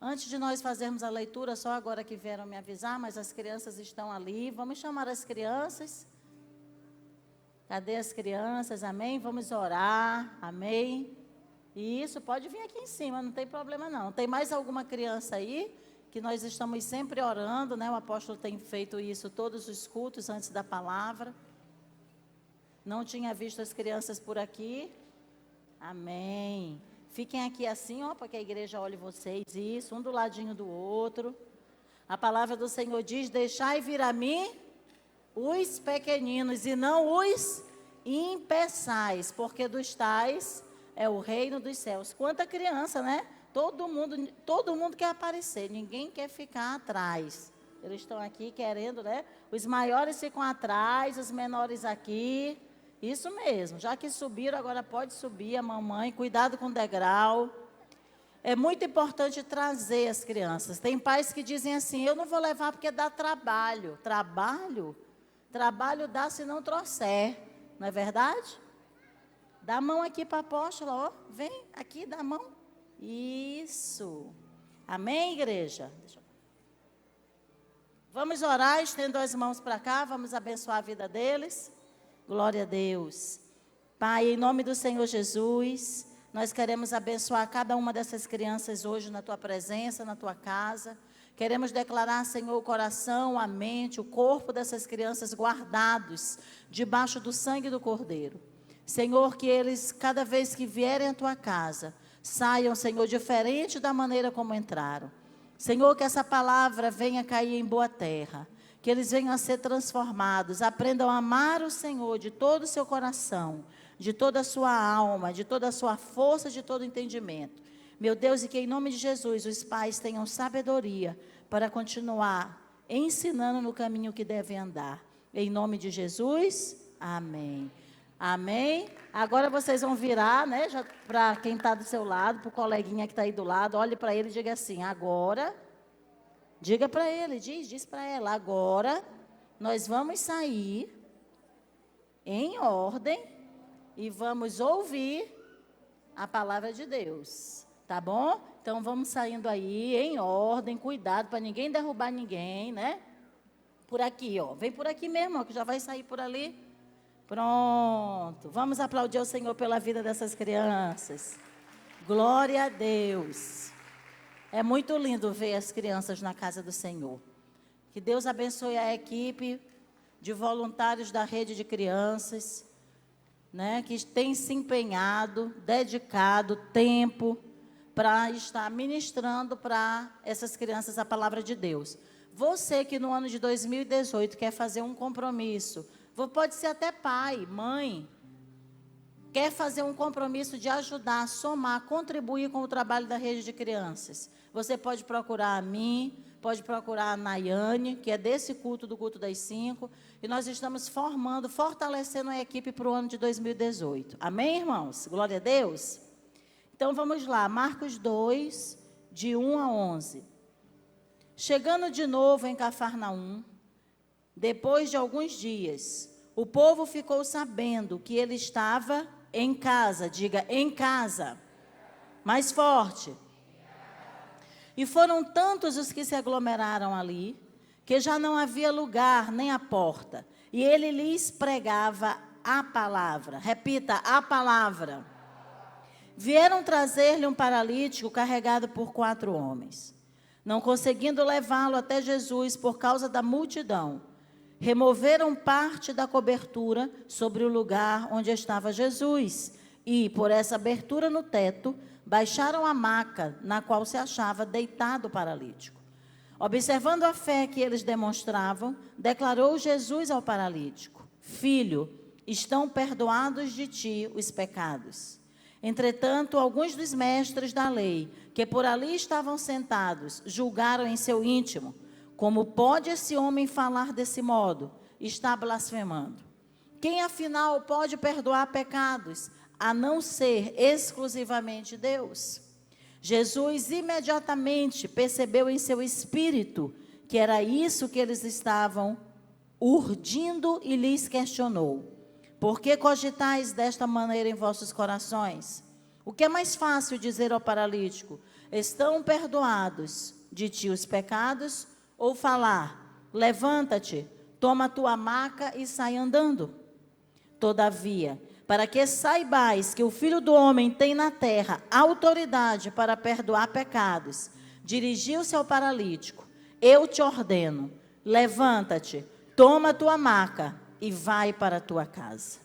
Antes de nós fazermos a leitura, só agora que vieram me avisar, mas as crianças estão ali. Vamos chamar as crianças. Cadê as crianças? Amém? Vamos orar. Amém? Isso, pode vir aqui em cima, não tem problema não. Tem mais alguma criança aí? Que nós estamos sempre orando, né? O apóstolo tem feito isso todos os cultos antes da palavra. Não tinha visto as crianças por aqui. Amém. Fiquem aqui assim, ó, para que a igreja olhe vocês. Isso, um do ladinho do outro. A palavra do Senhor diz: deixai vir a mim os pequeninos e não os impeçais, porque dos tais é o reino dos céus. Quanta criança, né? Todo mundo quer aparecer, ninguém quer ficar atrás. Eles estão aqui querendo, né? Os maiores ficam atrás, os menores aqui. Isso mesmo, já que subiram, agora pode subir a mamãe, cuidado com o degrau. É muito importante trazer as crianças. Tem pais que dizem assim: eu não vou levar porque dá trabalho. Trabalho? Trabalho dá se não trouxer, não é verdade? Dá a mão aqui para a apóstola, ó. Vem aqui, dá a mão. Isso. Amém, igreja? Vamos orar, estendo as mãos para cá, vamos abençoar a vida deles. Glória a Deus. Pai, em nome do Senhor Jesus, nós queremos abençoar cada uma dessas crianças hoje na Tua presença, na Tua casa. Queremos declarar, Senhor, o coração, a mente, o corpo dessas crianças guardados debaixo do sangue do Cordeiro. Senhor, que eles, cada vez que vierem à Tua casa, saiam, Senhor, diferente da maneira como entraram. Senhor, que essa palavra venha cair em boa terra. Que eles venham a ser transformados, aprendam a amar o Senhor de todo o seu coração, de toda a sua alma, de toda a sua força, de todo o entendimento. Meu Deus, e que em nome de Jesus os pais tenham sabedoria para continuar ensinando no caminho que devem andar. Em nome de Jesus, amém. Amém. Agora vocês vão virar, né, para quem está do seu lado, para o coleguinha que está aí do lado, olhe para ele e diga assim: agora... Diga para ele, diz para ela: agora nós vamos sair em ordem e vamos ouvir a palavra de Deus, tá bom? Então vamos saindo aí em ordem, cuidado para ninguém derrubar ninguém, né? Por aqui, ó, vem por aqui mesmo, ó, que já vai sair por ali. Pronto, vamos aplaudir ao Senhor pela vida dessas crianças. Glória a Deus. É muito lindo ver as crianças na casa do Senhor. Que Deus abençoe a equipe de voluntários da rede de crianças, né, que tem se empenhado, dedicado tempo para estar ministrando para essas crianças a palavra de Deus. Você que no ano de 2018 quer fazer um compromisso, pode ser até pai, mãe, quer fazer um compromisso de ajudar, somar, contribuir com o trabalho da rede de crianças. Você pode procurar a mim, pode procurar a Nayane, que é desse culto, do culto das 5. E nós estamos formando, fortalecendo a equipe para o ano de 2018. Amém, irmãos? Glória a Deus. Então vamos lá, Marcos 2, de 1 a 11. Chegando de novo em Cafarnaum, depois de alguns dias, o povo ficou sabendo que ele estava em casa. Diga, em casa. Mais forte. E foram tantos os que se aglomeraram ali, que já não havia lugar nem a porta. E ele lhes pregava a palavra. Repita, a palavra. Vieram trazer-lhe um paralítico carregado por 4 homens. Não conseguindo levá-lo até Jesus por causa da multidão, removeram parte da cobertura sobre o lugar onde estava Jesus. E, por essa abertura no teto, baixaram a maca na qual se achava deitado o paralítico. Observando a fé que eles demonstravam, declarou Jesus ao paralítico: Filho, estão perdoados de ti os pecados. Entretanto, alguns dos mestres da lei, que por ali estavam sentados, julgaram em seu íntimo: como pode esse homem falar desse modo? Está blasfemando. Quem afinal pode perdoar pecados, a não ser exclusivamente Deus? Jesus imediatamente percebeu em seu espírito que era isso que eles estavam urdindo e lhes questionou: por que cogitais desta maneira em vossos corações? O que é mais fácil dizer ao paralítico: estão perdoados de ti os pecados, ou falar, levanta-te, toma a tua maca e sai andando. Todavia, para que saibais que o Filho do Homem tem na terra autoridade para perdoar pecados, dirigiu-se ao paralítico, eu te ordeno, levanta-te, toma a tua maca e vai para a tua casa.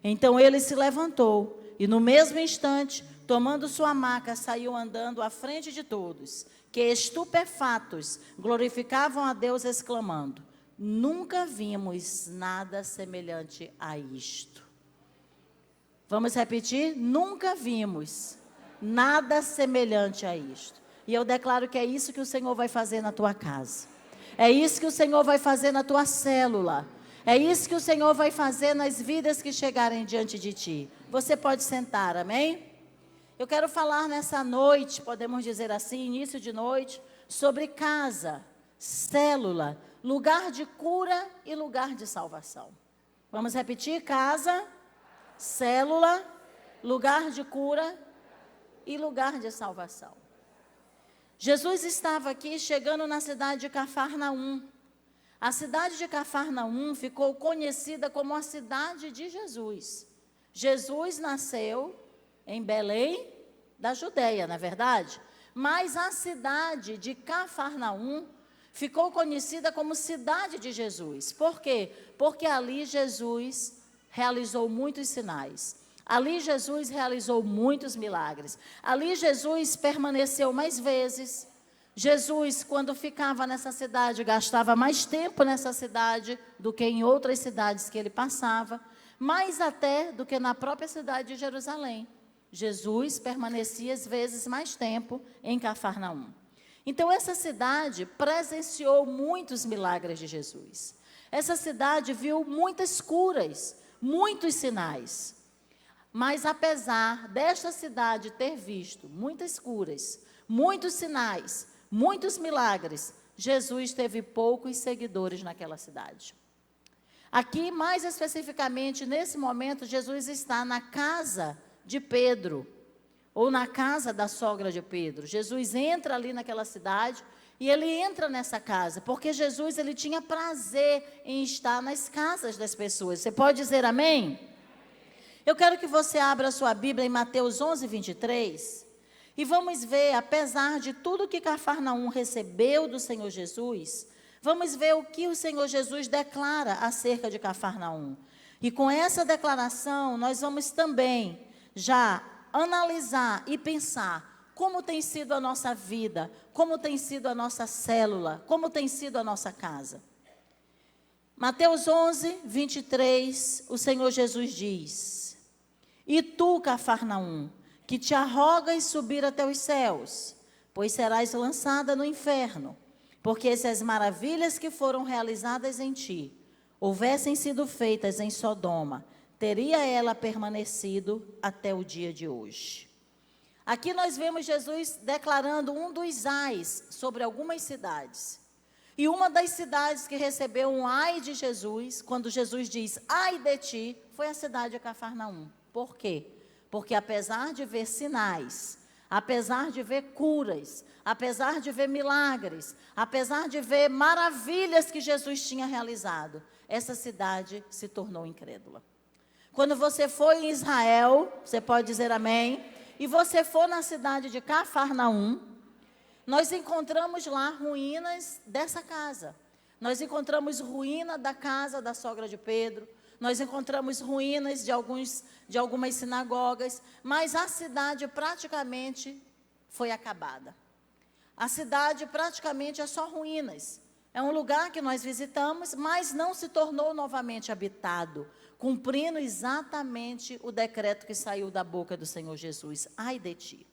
Então ele se levantou e no mesmo instante, tomando sua maca, saiu andando à frente de todos, que estupefatos glorificavam a Deus exclamando, nunca vimos nada semelhante a isto. Vamos repetir? Nunca vimos nada semelhante a isto. E eu declaro que é isso que o Senhor vai fazer na tua casa. É isso que o Senhor vai fazer na tua célula. É isso que o Senhor vai fazer nas vidas que chegarem diante de ti. Você pode sentar, amém? Eu quero falar nessa noite, podemos dizer assim, início de noite, sobre casa, célula, lugar de cura e lugar de salvação. Vamos repetir? Casa, célula, lugar de cura e lugar de salvação. Jesus estava aqui chegando na cidade de Cafarnaum. A cidade de Cafarnaum ficou conhecida como a cidade de Jesus. Jesus nasceu em Belém da Judeia, não é verdade? Mas a cidade de Cafarnaum ficou conhecida como cidade de Jesus. Por quê? Porque ali Jesus realizou muitos sinais. Ali Jesus realizou muitos milagres. Ali Jesus permaneceu mais vezes. Jesus, quando ficava nessa cidade, gastava mais tempo nessa cidade do que em outras cidades que ele passava, mais até do que na própria cidade de Jerusalém. Jesus permanecia, às vezes, mais tempo em Cafarnaum. Então, essa cidade presenciou muitos milagres de Jesus. Essa cidade viu muitas curas, muitos sinais. Mas, apesar desta cidade ter visto muitas curas, muitos sinais, muitos milagres, Jesus teve poucos seguidores naquela cidade. Aqui, mais especificamente, nesse momento, Jesus está na casa de Pedro, ou na casa da sogra de Pedro. Jesus entra ali naquela cidade e ele entra nessa casa, porque Jesus ele tinha prazer em estar nas casas das pessoas. Você pode dizer amém? Eu quero que você abra a sua Bíblia em Mateus 11, 23, e vamos ver, apesar de tudo que Cafarnaum recebeu do Senhor Jesus, vamos ver o que o Senhor Jesus declara acerca de Cafarnaum. E com essa declaração, nós vamos também já analisar e pensar como tem sido a nossa vida, como tem sido a nossa célula, como tem sido a nossa casa. Mateus 11, 23, o Senhor Jesus diz: E tu, Cafarnaum, que te arrogas subir até os céus, pois serás lançada no inferno, porque se as maravilhas que foram realizadas em ti houvessem sido feitas em Sodoma, teria ela permanecido até o dia de hoje. Aqui nós vemos Jesus declarando um dos ais sobre algumas cidades. E uma das cidades que recebeu um ai de Jesus, quando Jesus diz ai de ti, foi a cidade de Cafarnaum. Por quê? Porque apesar de ver sinais, apesar de ver curas, apesar de ver milagres, apesar de ver maravilhas que Jesus tinha realizado, essa cidade se tornou incrédula. Quando você for em Israel, você pode dizer amém, e você for na cidade de Cafarnaum, nós encontramos lá ruínas dessa casa. Nós encontramos ruína da casa da sogra de Pedro, nós encontramos ruínas de algumas sinagogas, mas a cidade praticamente foi acabada. A cidade praticamente é só ruínas. É um lugar que nós visitamos, mas não se tornou novamente habitado, cumprindo exatamente o decreto que saiu da boca do Senhor Jesus. Ai de ti.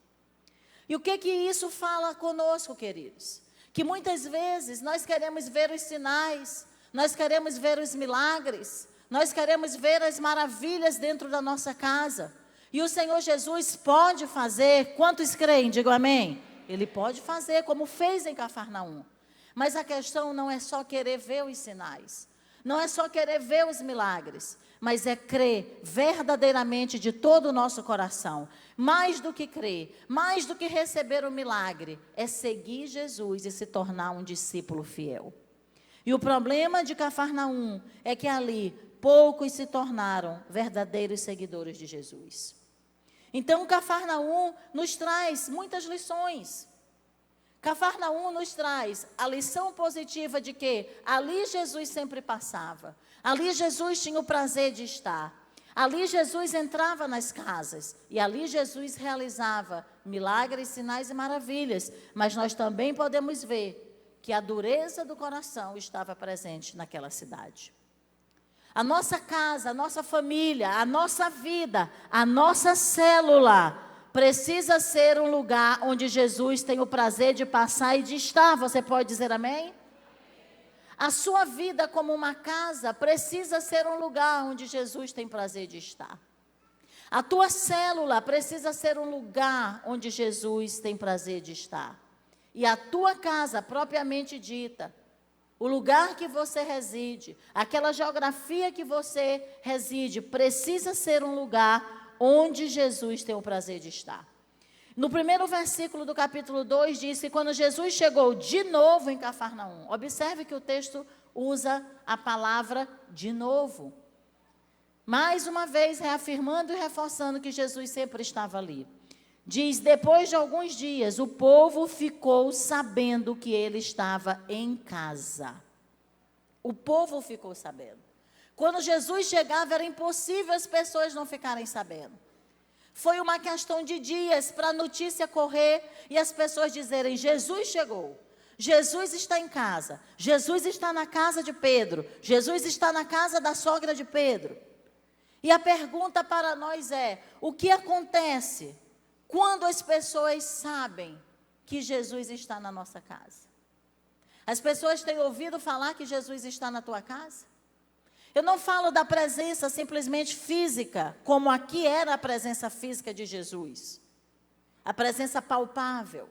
E o que isso fala conosco, queridos? Que muitas vezes nós queremos ver os sinais, nós queremos ver os milagres, nós queremos ver as maravilhas dentro da nossa casa. E o Senhor Jesus pode fazer, quantos creem? Digam amém. Ele pode fazer, como fez em Cafarnaum. Mas a questão não é só querer ver os sinais, não é só querer ver os milagres, mas é crer verdadeiramente de todo o nosso coração. Mais do que crer, mais do que receber o milagre, é seguir Jesus e se tornar um discípulo fiel. E o problema de Cafarnaum é que ali poucos se tornaram verdadeiros seguidores de Jesus. Então, Cafarnaum nos traz muitas lições. Cafarnaum nos traz a lição positiva de que ali Jesus sempre passava. Ali Jesus tinha o prazer de estar. Ali Jesus entrava nas casas. E ali Jesus realizava milagres, sinais e maravilhas. Mas nós também podemos ver que a dureza do coração estava presente naquela cidade. A nossa casa, a nossa família, a nossa vida, a nossa célula precisa ser um lugar onde Jesus tem o prazer de passar e de estar. Você pode dizer amém? A sua vida como uma casa precisa ser um lugar onde Jesus tem prazer de estar. A tua célula precisa ser um lugar onde Jesus tem prazer de estar. E a tua casa, propriamente dita, o lugar que você reside, aquela geografia que você reside, precisa ser um lugar onde Jesus tem o prazer de estar. No primeiro versículo do capítulo 2 diz que quando Jesus chegou de novo em Cafarnaum, observe que o texto usa a palavra de novo. Mais uma vez reafirmando e reforçando que Jesus sempre estava ali. Diz, depois de alguns dias, o povo ficou sabendo que ele estava em casa. O povo ficou sabendo. Quando Jesus chegava, era impossível as pessoas não ficarem sabendo. Foi uma questão de dias para a notícia correr e as pessoas dizerem, Jesus chegou. Jesus está em casa. Jesus está na casa de Pedro. Jesus está na casa da sogra de Pedro. E a pergunta para nós é, o que acontece quando as pessoas sabem que Jesus está na nossa casa? As pessoas têm ouvido falar que Jesus está na tua casa? Eu não falo da presença simplesmente física, como aqui era a presença física de Jesus. A presença palpável.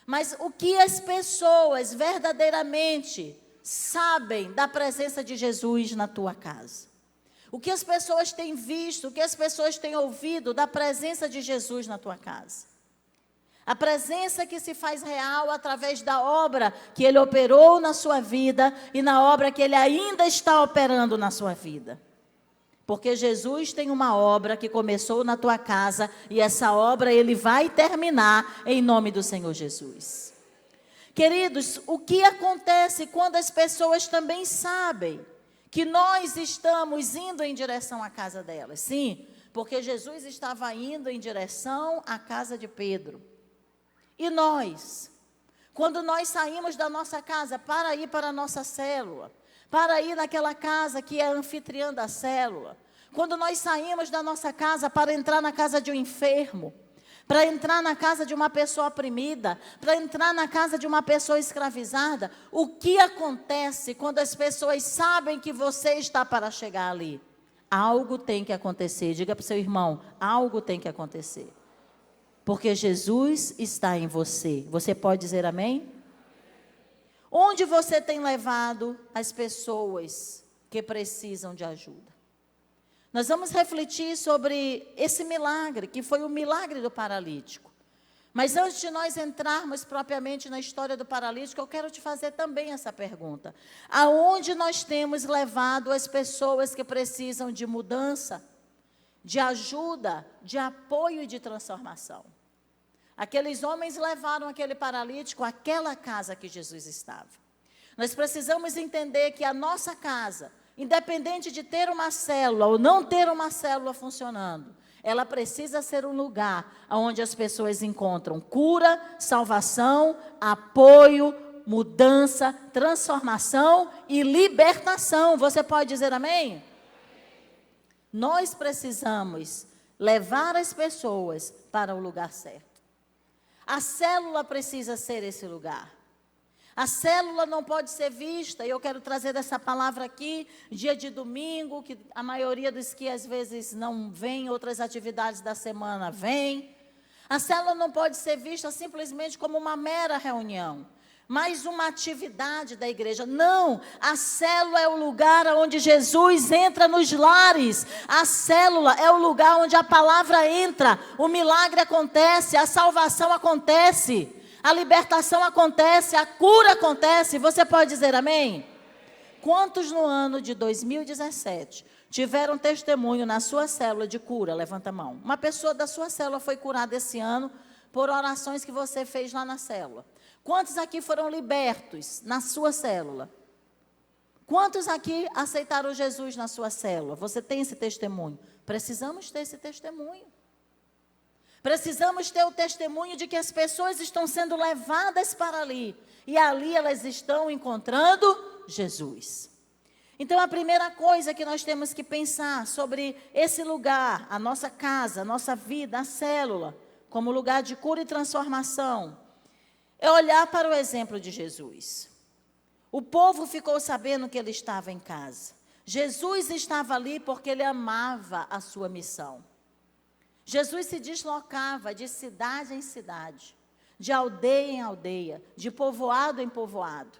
Mas o que as pessoas verdadeiramente sabem da presença de Jesus na tua casa? O que as pessoas têm visto, o que as pessoas têm ouvido da presença de Jesus na tua casa? A presença que se faz real através da obra que Ele operou na sua vida e na obra que Ele ainda está operando na sua vida. Porque Jesus tem uma obra que começou na tua casa e essa obra Ele vai terminar em nome do Senhor Jesus. Queridos, o que acontece quando as pessoas também sabem que nós estamos indo em direção à casa delas? Sim, porque Jesus estava indo em direção à casa de Pedro. E nós, quando nós saímos da nossa casa para ir para a nossa célula, para ir naquela casa que é anfitriã da célula, quando nós saímos da nossa casa para entrar na casa de um enfermo, para entrar na casa de uma pessoa oprimida, para entrar na casa de uma pessoa escravizada, o que acontece quando as pessoas sabem que você está para chegar ali? Algo tem que acontecer. Diga para o seu irmão, algo tem que acontecer. Porque Jesus está em você. Você pode dizer amém? Onde você tem levado as pessoas que precisam de ajuda? Nós vamos refletir sobre esse milagre, que foi o milagre do paralítico. Mas antes de nós entrarmos propriamente na história do paralítico, eu quero te fazer também essa pergunta. Aonde nós temos levado as pessoas que precisam de mudança, de ajuda, de apoio e de transformação? Aqueles homens levaram aquele paralítico àquela casa que Jesus estava. Nós precisamos entender que a nossa casa, independente de ter uma célula ou não ter uma célula funcionando, ela precisa ser um lugar onde as pessoas encontram cura, salvação, apoio, mudança, transformação e libertação. Você pode dizer amém? Nós precisamos levar as pessoas para o lugar certo. A célula precisa ser esse lugar. A célula não pode ser vista, e eu quero trazer essa palavra aqui, dia de domingo, que a maioria dos que às vezes não vem, outras atividades da semana vem. A célula não pode ser vista simplesmente como uma mera reunião, mais uma atividade da igreja. Não, a célula é o lugar onde Jesus entra nos lares. A célula é o lugar onde a palavra entra, o milagre acontece, a salvação acontece, a libertação acontece, a cura acontece. Você pode dizer amém? Quantos no ano de 2017 tiveram testemunho na sua célula de cura? Levanta a mão. Uma pessoa da sua célula foi curada esse ano por orações que você fez lá na célula. Quantos aqui foram libertos na sua célula? Quantos aqui aceitaram Jesus na sua célula? Você tem esse testemunho? Precisamos ter esse testemunho. Precisamos ter o testemunho de que as pessoas estão sendo levadas para ali. E ali elas estão encontrando Jesus. Então, a primeira coisa que nós temos que pensar sobre esse lugar, a nossa casa, a nossa vida, a célula, como lugar de cura e transformação, é olhar para o exemplo de Jesus. O povo ficou sabendo que ele estava em casa. Jesus estava ali porque ele amava a sua missão. Jesus se deslocava de cidade em cidade, de aldeia em aldeia, de povoado em povoado.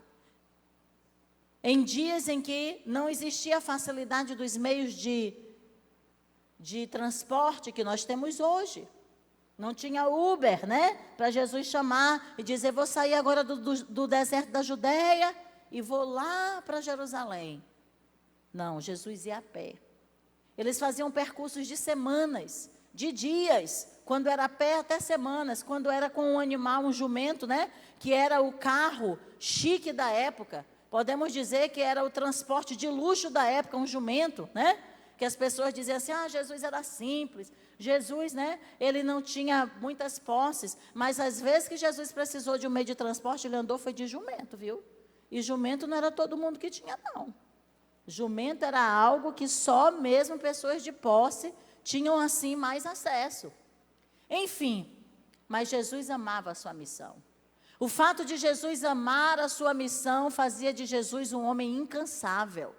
Em dias em que não existia a facilidade dos meios de transporte que nós temos hoje. Não tinha Uber, né? Para Jesus chamar e dizer, vou sair agora do deserto da Judéia e vou lá para Jerusalém. Não, Jesus ia a pé. Eles faziam percursos de semanas, de dias, quando era a pé até semanas, quando era com um animal, um jumento, né? Que era o carro chique da época. Podemos dizer que era o transporte de luxo da época, um jumento, né? Que as pessoas diziam assim, Jesus era simples. Jesus, né, ele não tinha muitas posses, mas às vezes que Jesus precisou de um meio de transporte, ele andou foi de jumento, viu? E jumento não era todo mundo que tinha, não. Jumento era algo que só mesmo pessoas de posse tinham, assim, mais acesso. Enfim, mas Jesus amava a sua missão. O fato de Jesus amar a sua missão fazia de Jesus um homem incansável.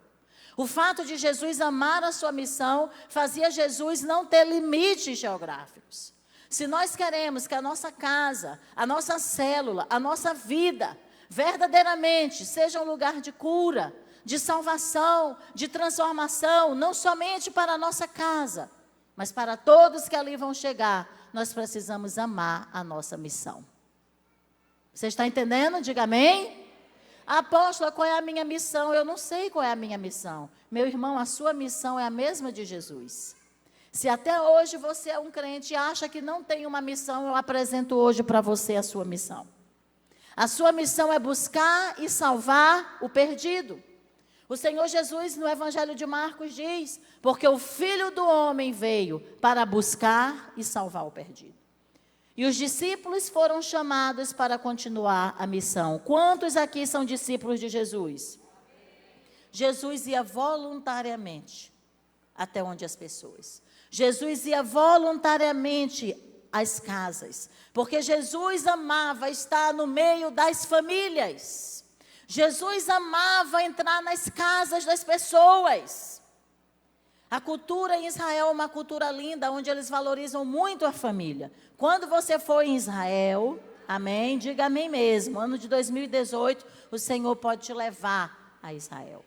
O fato de Jesus amar a sua missão fazia Jesus não ter limites geográficos. Se nós queremos que a nossa casa, a nossa célula, a nossa vida, verdadeiramente seja um lugar de cura, de salvação, de transformação, não somente para a nossa casa, mas para todos que ali vão chegar, nós precisamos amar a nossa missão. Você está entendendo? Diga amém. Apóstola, qual é a minha missão? Eu não sei qual é a minha missão. Meu irmão, a sua missão é a mesma de Jesus. Se até hoje você é um crente e acha que não tem uma missão, eu apresento hoje para você a sua missão. A sua missão é buscar e salvar o perdido. O Senhor Jesus, no Evangelho de Marcos, diz, porque o Filho do Homem veio para buscar e salvar o perdido. E os discípulos foram chamados para continuar a missão. Quantos aqui são discípulos de Jesus? Jesus ia voluntariamente até onde as pessoas. Jesus ia voluntariamente às casas, porque Jesus amava estar no meio das famílias. Jesus amava entrar nas casas das pessoas. A cultura em Israel é uma cultura linda, onde eles valorizam muito a família. Quando você for em Israel, amém, diga amém mesmo. Ano de 2018, o Senhor pode te levar a Israel.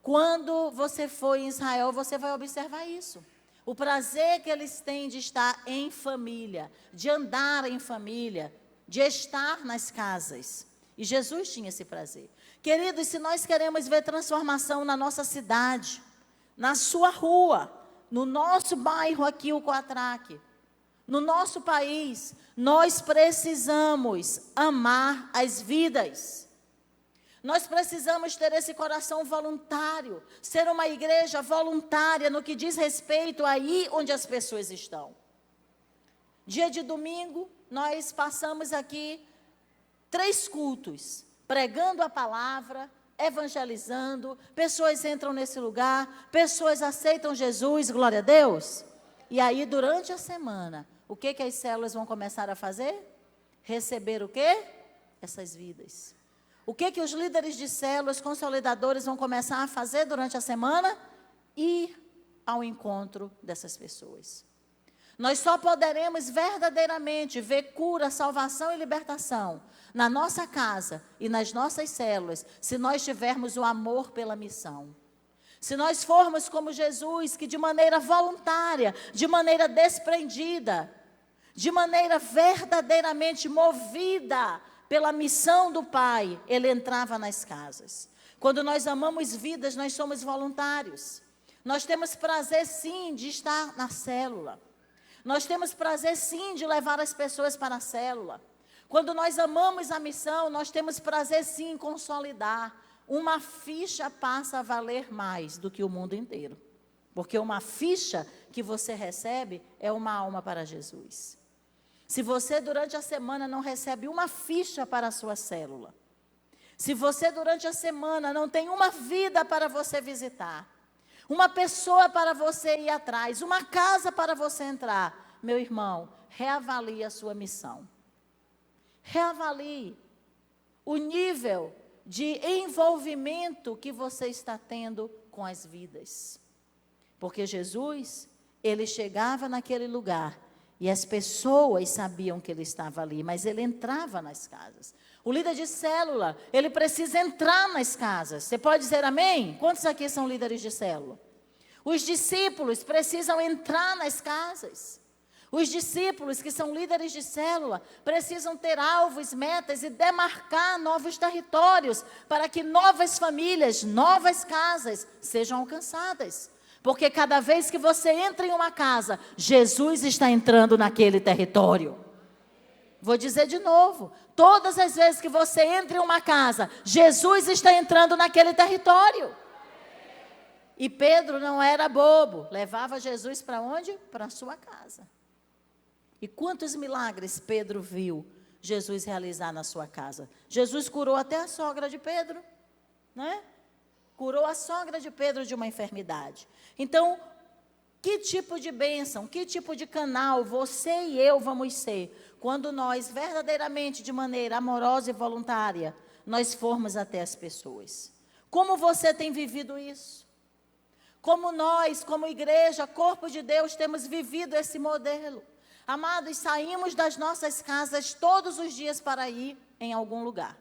Quando você for em Israel, você vai observar isso. O prazer que eles têm de estar em família, de andar em família, de estar nas casas. E Jesus tinha esse prazer. Queridos, se nós queremos ver transformação na nossa cidade, na sua rua, no nosso bairro aqui, o Coatraque, no nosso país, nós precisamos amar as vidas. Nós precisamos ter esse coração voluntário, ser uma igreja voluntária no que diz respeito aí onde as pessoas estão. Dia de domingo, nós passamos aqui 3 cultos, pregando a palavra, evangelizando, pessoas entram nesse lugar, pessoas aceitam Jesus, glória a Deus. E aí, durante a semana, o que as células vão começar a fazer? Receber o quê? Essas vidas. O que os líderes de células, consolidadores vão começar a fazer durante a semana? Ir ao encontro dessas pessoas. Nós só poderemos verdadeiramente ver cura, salvação e libertação na nossa casa e nas nossas células, se nós tivermos o amor pela missão. Se nós formos como Jesus, que de maneira voluntária, de maneira desprendida, de maneira verdadeiramente movida pela missão do Pai, Ele entrava nas casas. Quando nós amamos vidas, nós somos voluntários. Nós temos prazer, sim, de estar na célula. Nós temos prazer, sim, de levar as pessoas para a célula. Quando nós amamos a missão, nós temos prazer, sim, em consolidar. Uma ficha passa a valer mais do que o mundo inteiro. Porque uma ficha que você recebe é uma alma para Jesus. Se você, durante a semana, não recebe uma ficha para a sua célula, se você, durante a semana, não tem uma vida para você visitar, uma pessoa para você ir atrás, uma casa para você entrar, meu irmão, reavalie a sua missão. Reavalie o nível de envolvimento que você está tendo com as vidas. Porque Jesus, Ele chegava naquele lugar e as pessoas sabiam que Ele estava ali, mas Ele entrava nas casas. O líder de célula, ele precisa entrar nas casas. Você pode dizer amém? Quantos aqui são líderes de célula? Os discípulos precisam entrar nas casas. Os discípulos que são líderes de célula precisam ter alvos, metas e demarcar novos territórios para que novas famílias, novas casas sejam alcançadas. Porque cada vez que você entra em uma casa, Jesus está entrando naquele território. Vou dizer de novo, todas as vezes que você entra em uma casa, Jesus está entrando naquele território. E Pedro não era bobo, levava Jesus para onde? Para a sua casa. E quantos milagres Pedro viu Jesus realizar na sua casa? Jesus curou até a sogra de Pedro, né? Curou a sogra de Pedro de uma enfermidade. Então, que tipo de bênção, que tipo de canal você e eu vamos ser quando nós, verdadeiramente, de maneira amorosa e voluntária, nós formos até as pessoas? Como você tem vivido isso? Como nós, como igreja, corpo de Deus, temos vivido esse modelo? Amados, saímos das nossas casas todos os dias para ir em algum lugar.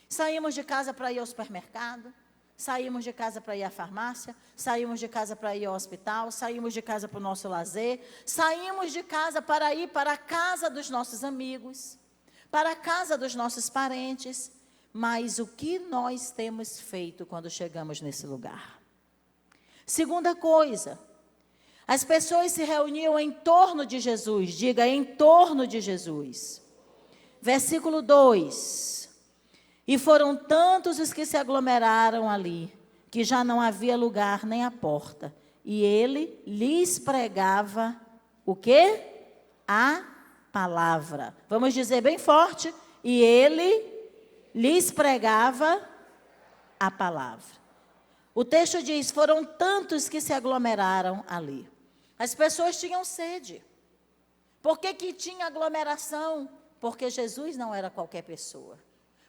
Saímos de casa para ir ao supermercado, saímos de casa para ir à farmácia, saímos de casa para ir ao hospital, saímos de casa para o nosso lazer, saímos de casa para ir para a casa dos nossos amigos, para a casa dos nossos parentes. Mas o que nós temos feito quando chegamos nesse lugar? Segunda coisa, as pessoas se reuniam em torno de Jesus. Diga, em torno de Jesus. Versículo 2. E foram tantos os que se aglomeraram ali, que já não havia lugar nem a porta. E ele lhes pregava o quê? A palavra. Vamos dizer bem forte. E ele lhes pregava a palavra. O texto diz, foram tantos que se aglomeraram ali. As pessoas tinham sede. Por que tinha aglomeração? Porque Jesus não era qualquer pessoa.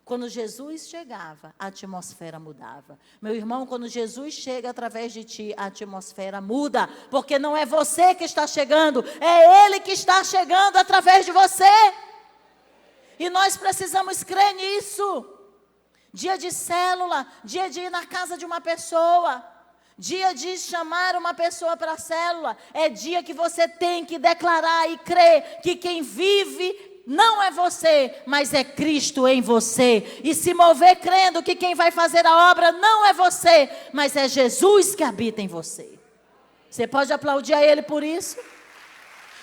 Quando Jesus chegava, a atmosfera mudava. Meu irmão, quando Jesus chega através de ti, a atmosfera muda. Porque não é você que está chegando, é Ele que está chegando através de você. E nós precisamos crer nisso. Dia de célula, dia de ir na casa de uma pessoa, dia de chamar uma pessoa para a célula, é dia que você tem que declarar e crer que quem vive não é você, mas é Cristo em você. E se mover crendo que quem vai fazer a obra não é você, mas é Jesus que habita em você. Você pode aplaudir a Ele por isso?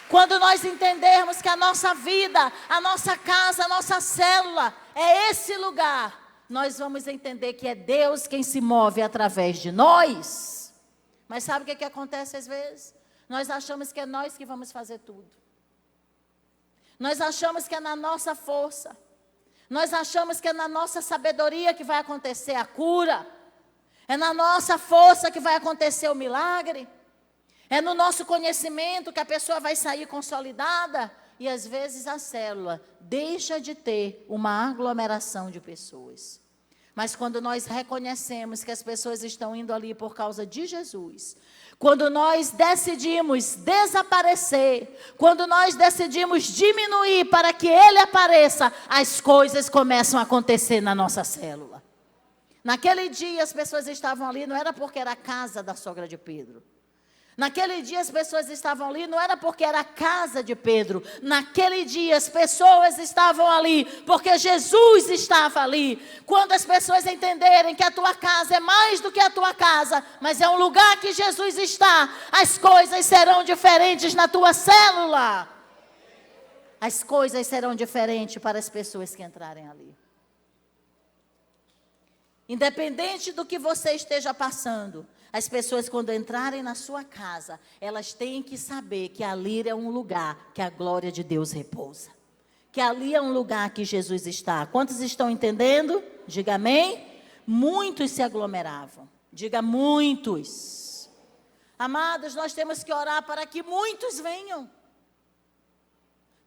Quando nós entendermos que a nossa vida, a nossa casa, a nossa célula é esse lugar, nós vamos entender que é Deus quem se move através de nós. Mas sabe o que acontece às vezes? Nós achamos que é nós que vamos fazer tudo. Nós achamos que é na nossa força. Nós achamos que é na nossa sabedoria que vai acontecer a cura. É na nossa força que vai acontecer o milagre. É no nosso conhecimento que a pessoa vai sair consolidada. E às vezes a célula deixa de ter uma aglomeração de pessoas. Mas quando nós reconhecemos que as pessoas estão indo ali por causa de Jesus, quando nós decidimos desaparecer, quando nós decidimos diminuir para que Ele apareça, as coisas começam a acontecer na nossa célula. Naquele dia as pessoas estavam ali, não era porque era a casa da sogra de Pedro. Naquele dia as pessoas estavam ali, não era porque era a casa de Pedro. Naquele dia as pessoas estavam ali, porque Jesus estava ali. Quando as pessoas entenderem que a tua casa é mais do que a tua casa, mas é um lugar que Jesus está, as coisas serão diferentes na tua célula. As coisas serão diferentes para as pessoas que entrarem ali. Independente do que você esteja passando, as pessoas quando entrarem na sua casa, elas têm que saber que ali é um lugar que a glória de Deus repousa. Que ali é um lugar que Jesus está. Quantos estão entendendo? Diga amém. Muitos se aglomeravam. Diga muitos. Amados, nós temos que orar para que muitos venham.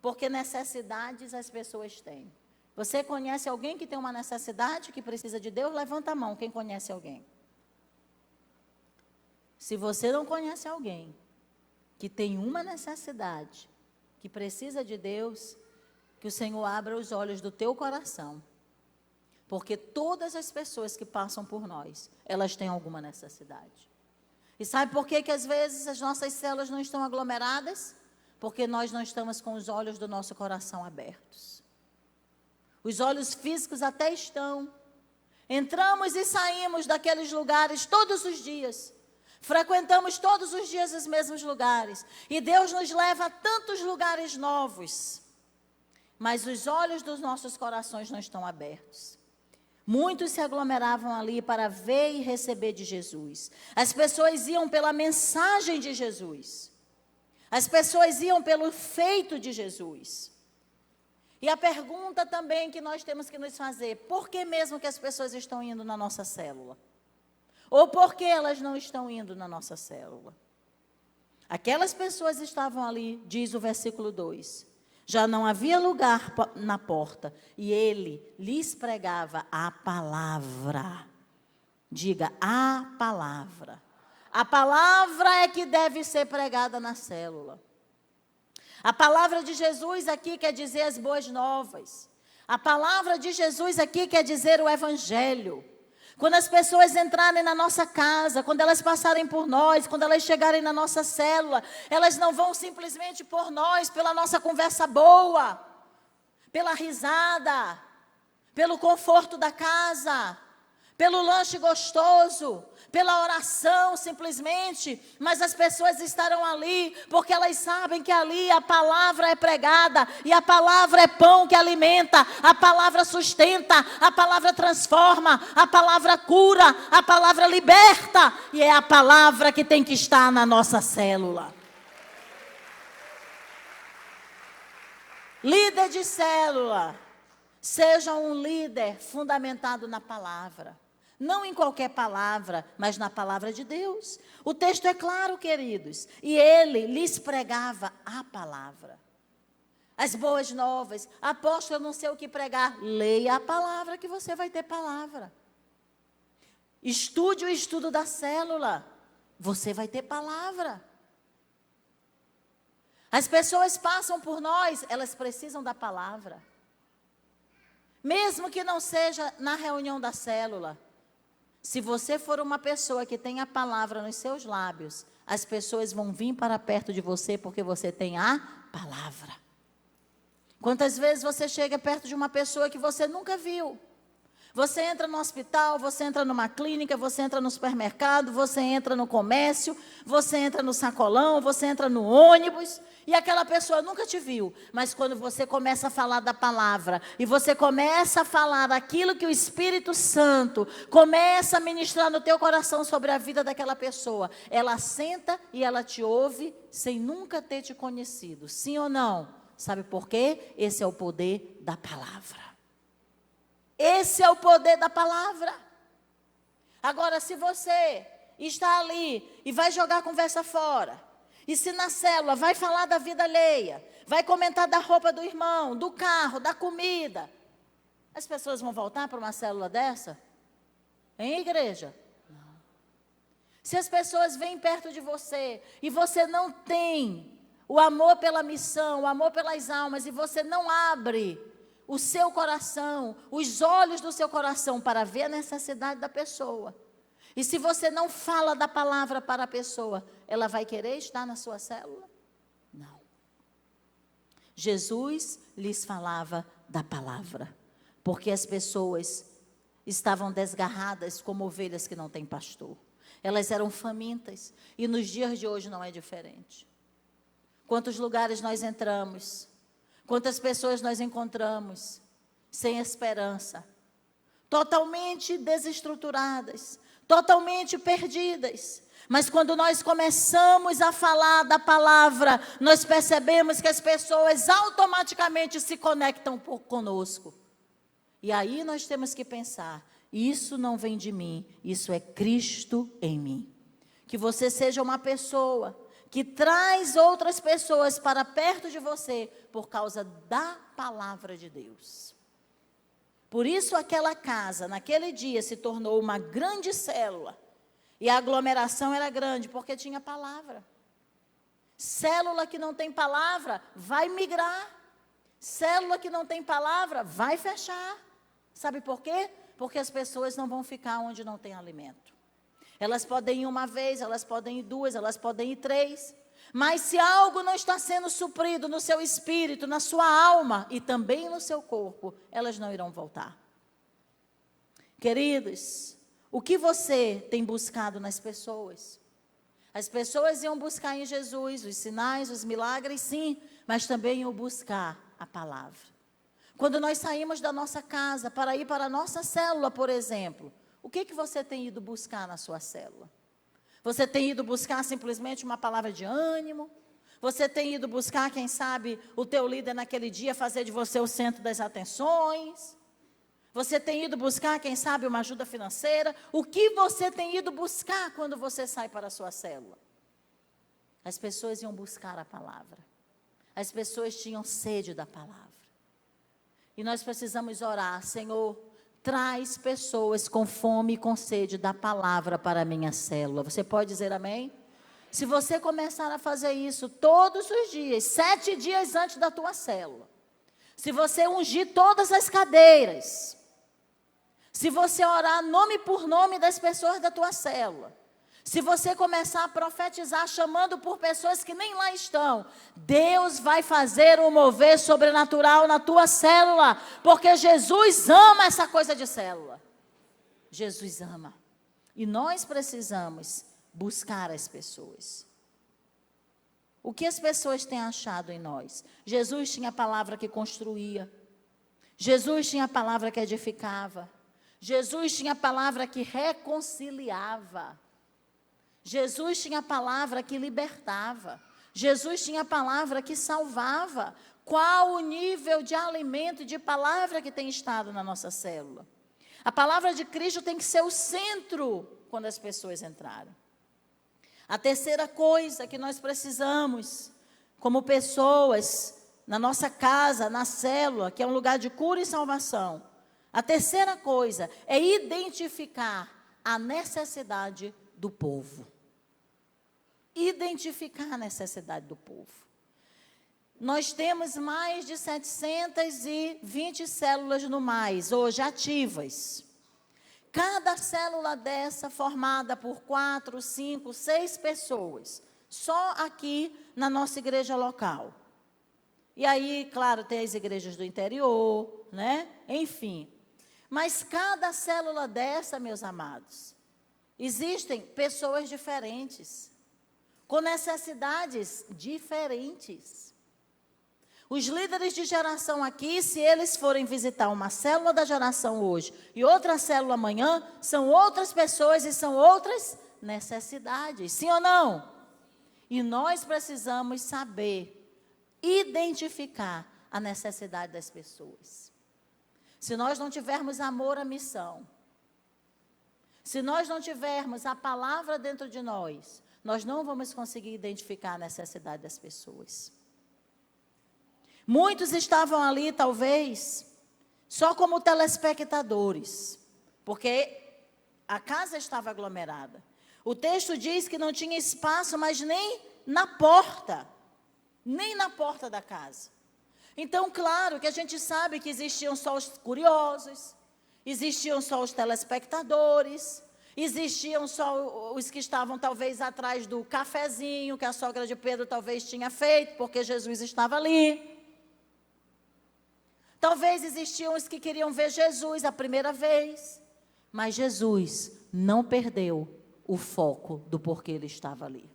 Porque necessidades as pessoas têm. Você conhece alguém que tem uma necessidade, que precisa de Deus? Levanta a mão, quem conhece alguém. Se você não conhece alguém que tem uma necessidade, que precisa de Deus, que o Senhor abra os olhos do teu coração. Porque todas as pessoas que passam por nós, elas têm alguma necessidade. E sabe por que às vezes as nossas células não estão aglomeradas? Porque nós não estamos com os olhos do nosso coração abertos. Os olhos físicos até estão. Entramos e saímos daqueles lugares todos os dias. Frequentamos todos os dias os mesmos lugares. E Deus nos leva a tantos lugares novos. Mas os olhos dos nossos corações não estão abertos. Muitos se aglomeravam ali para ver e receber de Jesus. As pessoas iam pela mensagem de Jesus. As pessoas iam pelo feito de Jesus. E a pergunta também que nós temos que nos fazer, por que mesmo que as pessoas estão indo na nossa célula? Ou por que elas não estão indo na nossa célula? Aquelas pessoas estavam ali, diz o versículo 2. Já não havia lugar na porta, e ele lhes pregava a palavra. Diga, a palavra. A palavra é que deve ser pregada na célula. A palavra de Jesus aqui quer dizer as boas novas. A palavra de Jesus aqui quer dizer o evangelho. Quando as pessoas entrarem na nossa casa, quando elas passarem por nós, quando elas chegarem na nossa célula, elas não vão simplesmente por nós, pela nossa conversa boa, pela risada, pelo conforto da casa, pelo lanche gostoso, pela oração simplesmente, mas as pessoas estarão ali, porque elas sabem que ali a palavra é pregada, e a palavra é pão que alimenta, a palavra sustenta, a palavra transforma, a palavra cura, a palavra liberta, e é a palavra que tem que estar na nossa célula. Líder de célula, seja um líder fundamentado na palavra. Não em qualquer palavra, mas na palavra de Deus. O texto é claro, queridos. E ele lhes pregava a palavra. As boas novas. Apóstolo, eu não sei o que pregar. Leia a palavra que você vai ter palavra. Estude o estudo da célula. Você vai ter palavra. As pessoas passam por nós, elas precisam da palavra. Mesmo que não seja na reunião da célula. Se você for uma pessoa que tem a palavra nos seus lábios, as pessoas vão vir para perto de você porque você tem a palavra. Quantas vezes você chega perto de uma pessoa que você nunca viu? Você entra no hospital, você entra numa clínica, você entra no supermercado, você entra no comércio, você entra no sacolão, você entra no ônibus, e aquela pessoa nunca te viu. Mas quando você começa a falar da palavra, e você começa a falar aquilo que o Espírito Santo começa a ministrar no teu coração sobre a vida daquela pessoa, ela senta e ela te ouve sem nunca ter te conhecido. Sim ou não? Sabe por quê? Esse é o poder da palavra. Esse é o poder da palavra. Agora, se você está ali e vai jogar a conversa fora, e se na célula vai falar da vida alheia, vai comentar da roupa do irmão, do carro, da comida, as pessoas vão voltar para uma célula dessa? Hein, igreja? Não. Se as pessoas vêm perto de você e você não tem o amor pela missão, o amor pelas almas, e você não abre o seu coração, os olhos do seu coração para ver a necessidade da pessoa, e se você não fala da palavra para a pessoa, ela vai querer estar na sua célula? Não. Jesus lhes falava da palavra, porque as pessoas estavam desgarradas como ovelhas que não têm pastor. Elas eram famintas, e nos dias de hoje não é diferente. Quantos lugares nós entramos, quantas pessoas nós encontramos sem esperança, totalmente desestruturadas, totalmente perdidas. Mas quando nós começamos a falar da palavra, nós percebemos que as pessoas automaticamente se conectam conosco. E aí nós temos que pensar, isso não vem de mim, isso é Cristo em mim. Que você seja uma pessoa que traz outras pessoas para perto de você por causa da palavra de Deus. Por isso aquela casa, naquele dia, se tornou uma grande célula. E a aglomeração era grande, porque tinha palavra. Célula que não tem palavra, vai migrar. Célula que não tem palavra, vai fechar. Sabe por quê? Porque as pessoas não vão ficar onde não tem alimento. Elas podem ir uma vez, elas podem ir duas, elas podem ir três. Mas se algo não está sendo suprido no seu espírito, na sua alma e também no seu corpo, elas não irão voltar. Queridos, o que você tem buscado nas pessoas? As pessoas iam buscar em Jesus os sinais, os milagres, sim, mas também iam buscar a palavra. Quando nós saímos da nossa casa para ir para a nossa célula, por exemplo, o que você tem ido buscar na sua célula? Você tem ido buscar simplesmente uma palavra de ânimo? Você tem ido buscar, quem sabe, o teu líder naquele dia fazer de você o centro das atenções? Você tem ido buscar, quem sabe, uma ajuda financeira? O que você tem ido buscar quando você sai para a sua célula? As pessoas iam buscar a palavra. As pessoas tinham sede da palavra. E nós precisamos orar, Senhor, traz pessoas com fome e com sede da palavra para a minha célula. Você pode dizer amém? Se você começar a fazer isso todos os dias, 7 dias antes da tua célula, se você ungir todas as cadeiras, se você orar nome por nome das pessoas da tua célula, se você começar a profetizar chamando por pessoas que nem lá estão, Deus vai fazer um mover sobrenatural na tua célula, porque Jesus ama essa coisa de célula. Jesus ama. E nós precisamos buscar as pessoas. O que as pessoas têm achado em nós? Jesus tinha a palavra que construía. Jesus tinha a palavra que edificava. Jesus tinha a palavra que reconciliava. Jesus tinha a palavra que libertava. Jesus tinha a palavra que salvava. Qual o nível de alimento e de palavra que tem estado na nossa célula? A palavra de Cristo tem que ser o centro quando as pessoas entrarem. A terceira coisa que nós precisamos, como pessoas, na nossa casa, na célula, que é um lugar de cura e salvação. A terceira coisa é identificar a necessidade do povo. Identificar a necessidade do povo. Nós temos mais de 720 células no mais, hoje ativas. Cada célula dessa formada por 4, 5, 6 pessoas, só aqui na nossa igreja local. E aí, claro, tem as igrejas do interior, né? Enfim. Mas cada célula dessa, meus amados, existem pessoas diferentes, com necessidades diferentes. Os líderes de geração aqui, se eles forem visitar uma célula da geração hoje e outra célula amanhã, são outras pessoas e são outras necessidades, sim ou não? E nós precisamos saber identificar a necessidade das pessoas. Se nós não tivermos amor à missão, se nós não tivermos a palavra dentro de nós, nós não vamos conseguir identificar a necessidade das pessoas. Muitos estavam ali, talvez, só como telespectadores, porque A casa estava aglomerada. O texto diz que não tinha espaço, mas nem na porta da casa. Então, claro que a gente sabe que existiam só os curiosos, existiam só os telespectadores, existiam só os que estavam talvez atrás do cafezinho que a sogra de Pedro talvez tinha feito, porque Jesus estava ali. Talvez existiam os que queriam ver Jesus a primeira vez, mas Jesus não perdeu o foco do porquê ele estava ali.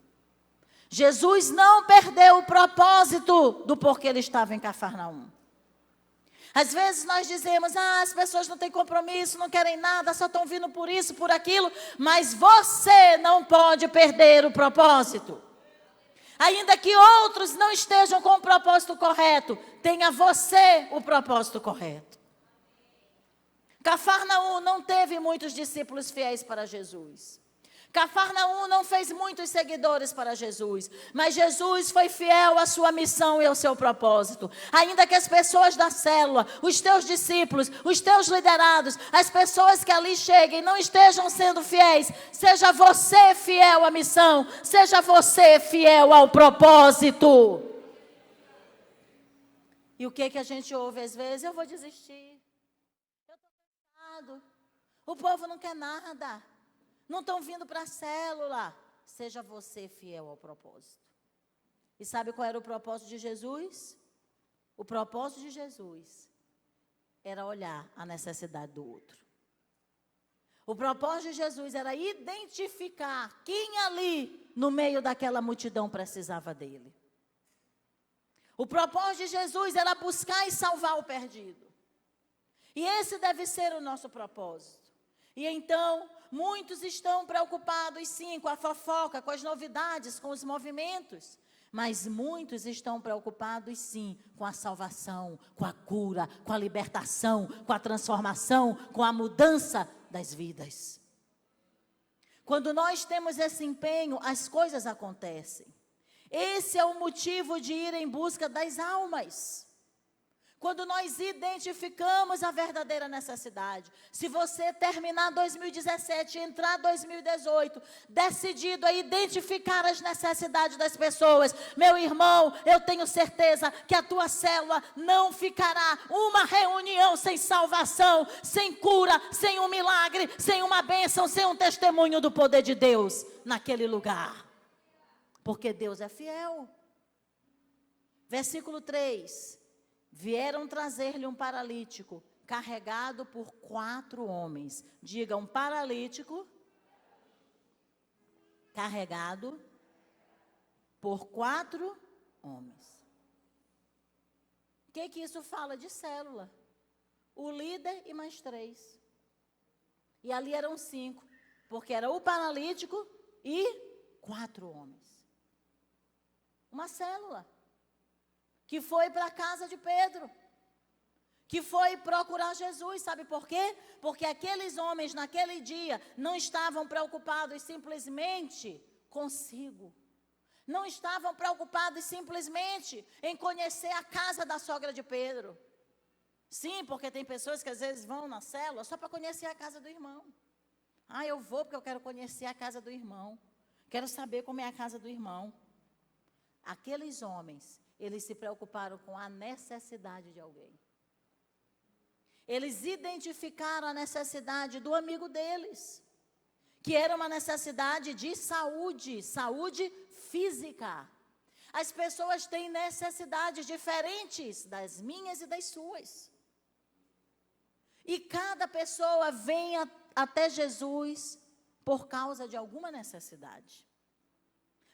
Jesus não perdeu o propósito do porquê ele estava em Cafarnaum. Às vezes nós dizemos, as pessoas não têm compromisso, não querem nada, só estão vindo por isso, por aquilo, mas você não pode perder o propósito. Ainda que outros não estejam com o propósito correto, tenha você o propósito correto. Cafarnaum não teve muitos discípulos fiéis para Jesus. Cafarnaum não fez muitos seguidores para Jesus, mas Jesus foi fiel à sua missão e ao seu propósito. Ainda que as pessoas da célula, os teus discípulos, os teus liderados, as pessoas que ali cheguem não estejam sendo fiéis, seja você fiel à missão, seja você fiel ao propósito. E o que a gente ouve às vezes? Eu vou desistir, eu estou cansado, o povo não quer nada. Não estão vindo para a célula. Seja você fiel ao propósito. E sabe qual era o propósito de Jesus? O propósito de Jesus era olhar a necessidade do outro. O propósito de Jesus era identificar quem ali, no meio daquela multidão, precisava dele. O propósito de Jesus era buscar e salvar o perdido. E esse deve ser o nosso propósito. E então, muitos estão preocupados, sim, com a fofoca, com as novidades, com os movimentos. Mas muitos estão preocupados, sim, com a salvação, com a cura, com a libertação, com a transformação, com a mudança das vidas. Quando nós temos esse empenho, as coisas acontecem. Esse é o motivo de ir em busca das almas. Quando nós identificamos a verdadeira necessidade. Se você terminar 2017 e entrar 2018, decidido a identificar as necessidades das pessoas, meu irmão, eu tenho certeza que a tua célula não ficará uma reunião sem salvação, sem cura, sem um milagre, sem uma bênção, sem um testemunho do poder de Deus naquele lugar. Porque Deus é fiel. Versículo 3. Vieram trazer-lhe um paralítico, carregado por 4 homens. Diga, um paralítico, carregado por 4 homens. O que isso fala de célula? O líder e mais 3. E ali eram 5, porque era o paralítico e 4 homens. Uma célula. Que foi para a casa de Pedro, que foi procurar Jesus, sabe por quê? Porque aqueles homens naquele dia não estavam preocupados simplesmente consigo, não estavam preocupados simplesmente em conhecer a casa da sogra de Pedro. Sim, porque tem pessoas que às vezes vão na célula só para conhecer a casa do irmão. Eu vou porque eu quero conhecer a casa do irmão, quero saber como é a casa do irmão. Aqueles homens, eles se preocuparam com a necessidade de alguém. Eles identificaram a necessidade do amigo deles, que era uma necessidade de saúde, saúde física. As pessoas têm necessidades diferentes das minhas e das suas. E cada pessoa vem até Jesus por causa de alguma necessidade,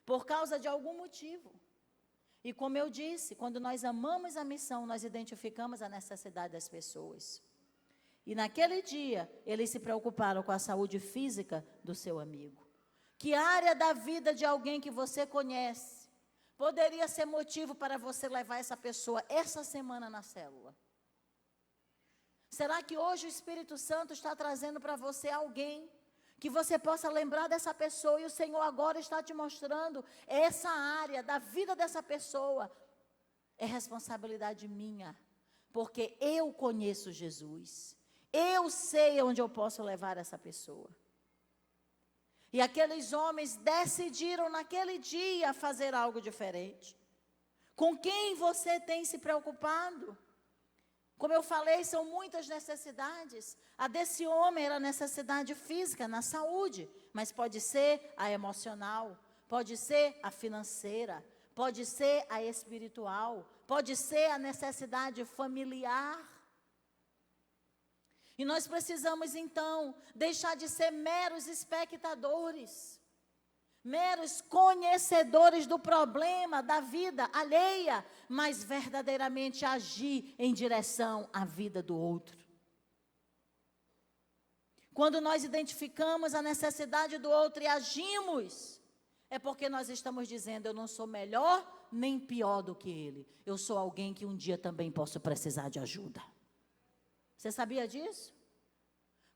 por causa de algum motivo. E como eu disse, quando nós amamos a missão, nós identificamos a necessidade das pessoas. E naquele dia, eles se preocuparam com a saúde física do seu amigo. Que área da vida de alguém que você conhece poderia ser motivo para você levar essa pessoa essa semana na célula? Será que hoje o Espírito Santo está trazendo para você alguém que você possa lembrar dessa pessoa, e o Senhor agora está te mostrando essa área da vida dessa pessoa? É responsabilidade minha, porque eu conheço Jesus, eu sei onde eu posso levar essa pessoa. E aqueles homens decidiram naquele dia fazer algo diferente. Com quem você tem se preocupado? Como eu falei, são muitas necessidades. A desse homem era necessidade física, na saúde, mas pode ser a emocional, pode ser a financeira, pode ser a espiritual, pode ser a necessidade familiar. E nós precisamos, então, deixar de ser meros espectadores, meros conhecedores do problema, da vida alheia, mas verdadeiramente agir em direção à vida do outro. Quando nós identificamos a necessidade do outro e agimos, é porque nós estamos dizendo, eu não sou melhor nem pior do que ele. Eu sou alguém que um dia também posso precisar de ajuda. Você sabia disso?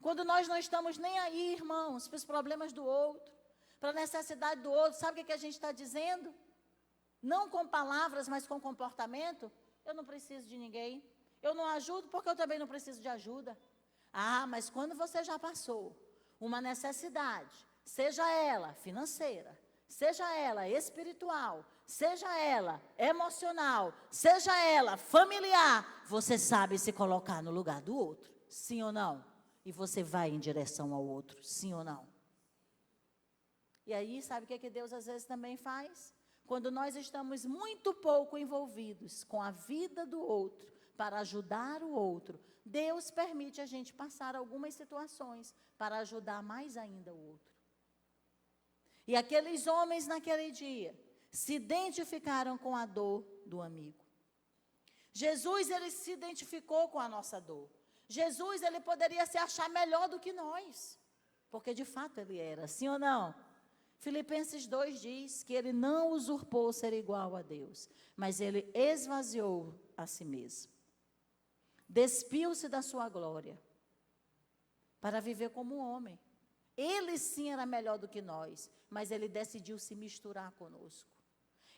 Quando nós não estamos nem aí, irmãos, para os problemas do outro, para a necessidade do outro, sabe o que a gente está dizendo? Não com palavras, mas com comportamento. Eu não preciso de ninguém. Eu não ajudo porque eu também não preciso de ajuda. Ah, mas quando você já passou uma necessidade, seja ela financeira, seja ela espiritual, seja ela emocional, seja ela familiar, você sabe se colocar no lugar do outro, sim ou não? E você vai em direção ao outro, sim ou não? E aí, sabe o que Deus às vezes também faz? Quando nós estamos muito pouco envolvidos com a vida do outro, para ajudar o outro, Deus permite a gente passar algumas situações para ajudar mais ainda o outro. E aqueles homens naquele dia se identificaram com a dor do amigo. Jesus, ele se identificou com a nossa dor. Jesus, ele poderia se achar melhor do que nós, porque de fato ele era, sim ou não? Filipenses 2 diz que ele não usurpou ser igual a Deus, mas ele esvaziou a si mesmo. Despiu-se da sua glória para viver como um homem. Ele sim era melhor do que nós, mas ele decidiu se misturar conosco.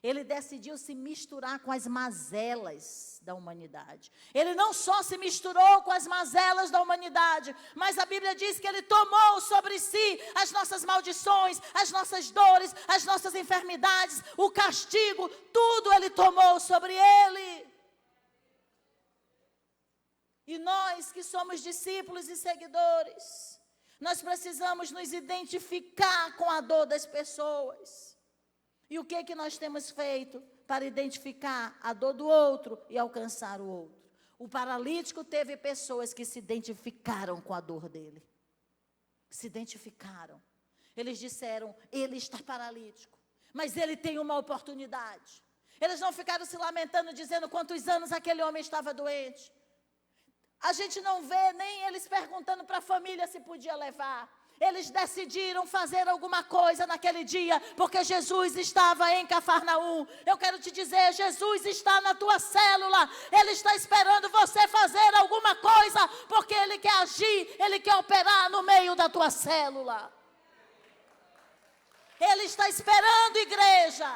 Ele decidiu se misturar com as mazelas da humanidade. Ele não só se misturou com as mazelas da humanidade, mas a Bíblia diz que ele tomou sobre si as nossas maldições, as nossas dores, as nossas enfermidades, o castigo, tudo ele tomou sobre ele. E nós que somos discípulos e seguidores, nós precisamos nos identificar com a dor das pessoas. E o que nós temos feito para identificar a dor do outro e alcançar o outro? O paralítico teve pessoas que se identificaram com a dor dele. Se identificaram. Eles disseram, ele está paralítico, mas ele tem uma oportunidade. Eles não ficaram se lamentando, dizendo quantos anos aquele homem estava doente. A gente não vê nem eles perguntando para a família se podia levar. Eles decidiram fazer alguma coisa naquele dia, porque Jesus estava em Cafarnaum. Eu quero te dizer, Jesus está na tua célula. Ele está esperando você fazer alguma coisa, porque Ele quer agir, Ele quer operar no meio da tua célula. Ele está esperando, igreja.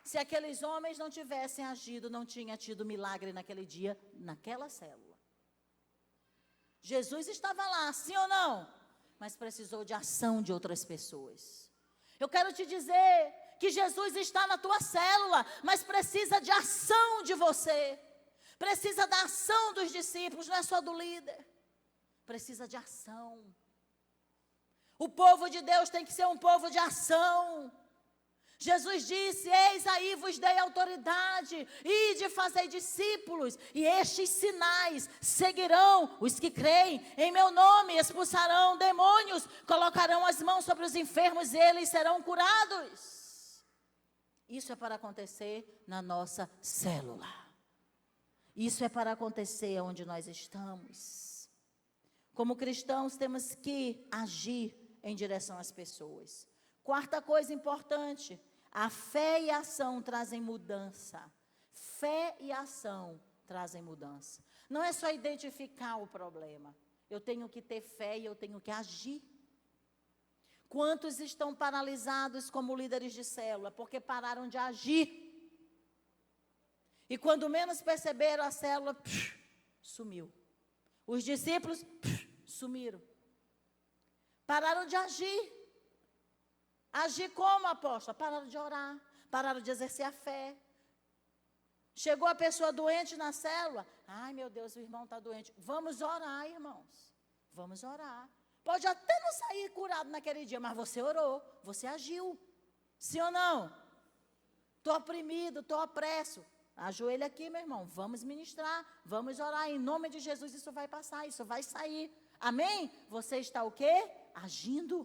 Se aqueles homens não tivessem agido, não tinha tido milagre naquele dia, naquela célula. Jesus estava lá, sim ou não? Mas precisou de ação de outras pessoas. Eu quero te dizer que Jesus está na tua célula, mas precisa de ação de você. Precisa da ação dos discípulos, não é só do líder. Precisa de ação. O povo de Deus tem que ser um povo de ação. Jesus disse, eis aí vos dei autoridade, ide fazei discípulos, e estes sinais seguirão os que creem, em meu nome expulsarão demônios, colocarão as mãos sobre os enfermos e eles serão curados. Isso é para acontecer na nossa célula. Isso é para acontecer onde nós estamos. Como cristãos temos que agir em direção às pessoas. Quarta coisa importante, a fé e a ação trazem mudança. Fé e ação trazem mudança. Não é só identificar o problema. Eu tenho que ter fé e eu tenho que agir. Quantos estão paralisados como líderes de célula? Porque pararam de agir. E quando menos perceberam, a célula sumiu. Os discípulos sumiram. Pararam de agir. Agir como, apóstolo? Pararam de orar, pararam de exercer a fé. Chegou a pessoa doente na célula. Ai, meu Deus, o irmão está doente. Vamos orar, irmãos. Vamos orar. Pode até não sair curado naquele dia, mas você orou, você agiu. Sim ou não? Estou oprimido, estou opresso. Ajoelha aqui, meu irmão. Vamos ministrar, vamos orar. Em nome de Jesus, isso vai passar, isso vai sair. Amém? Você está o quê? Agindo.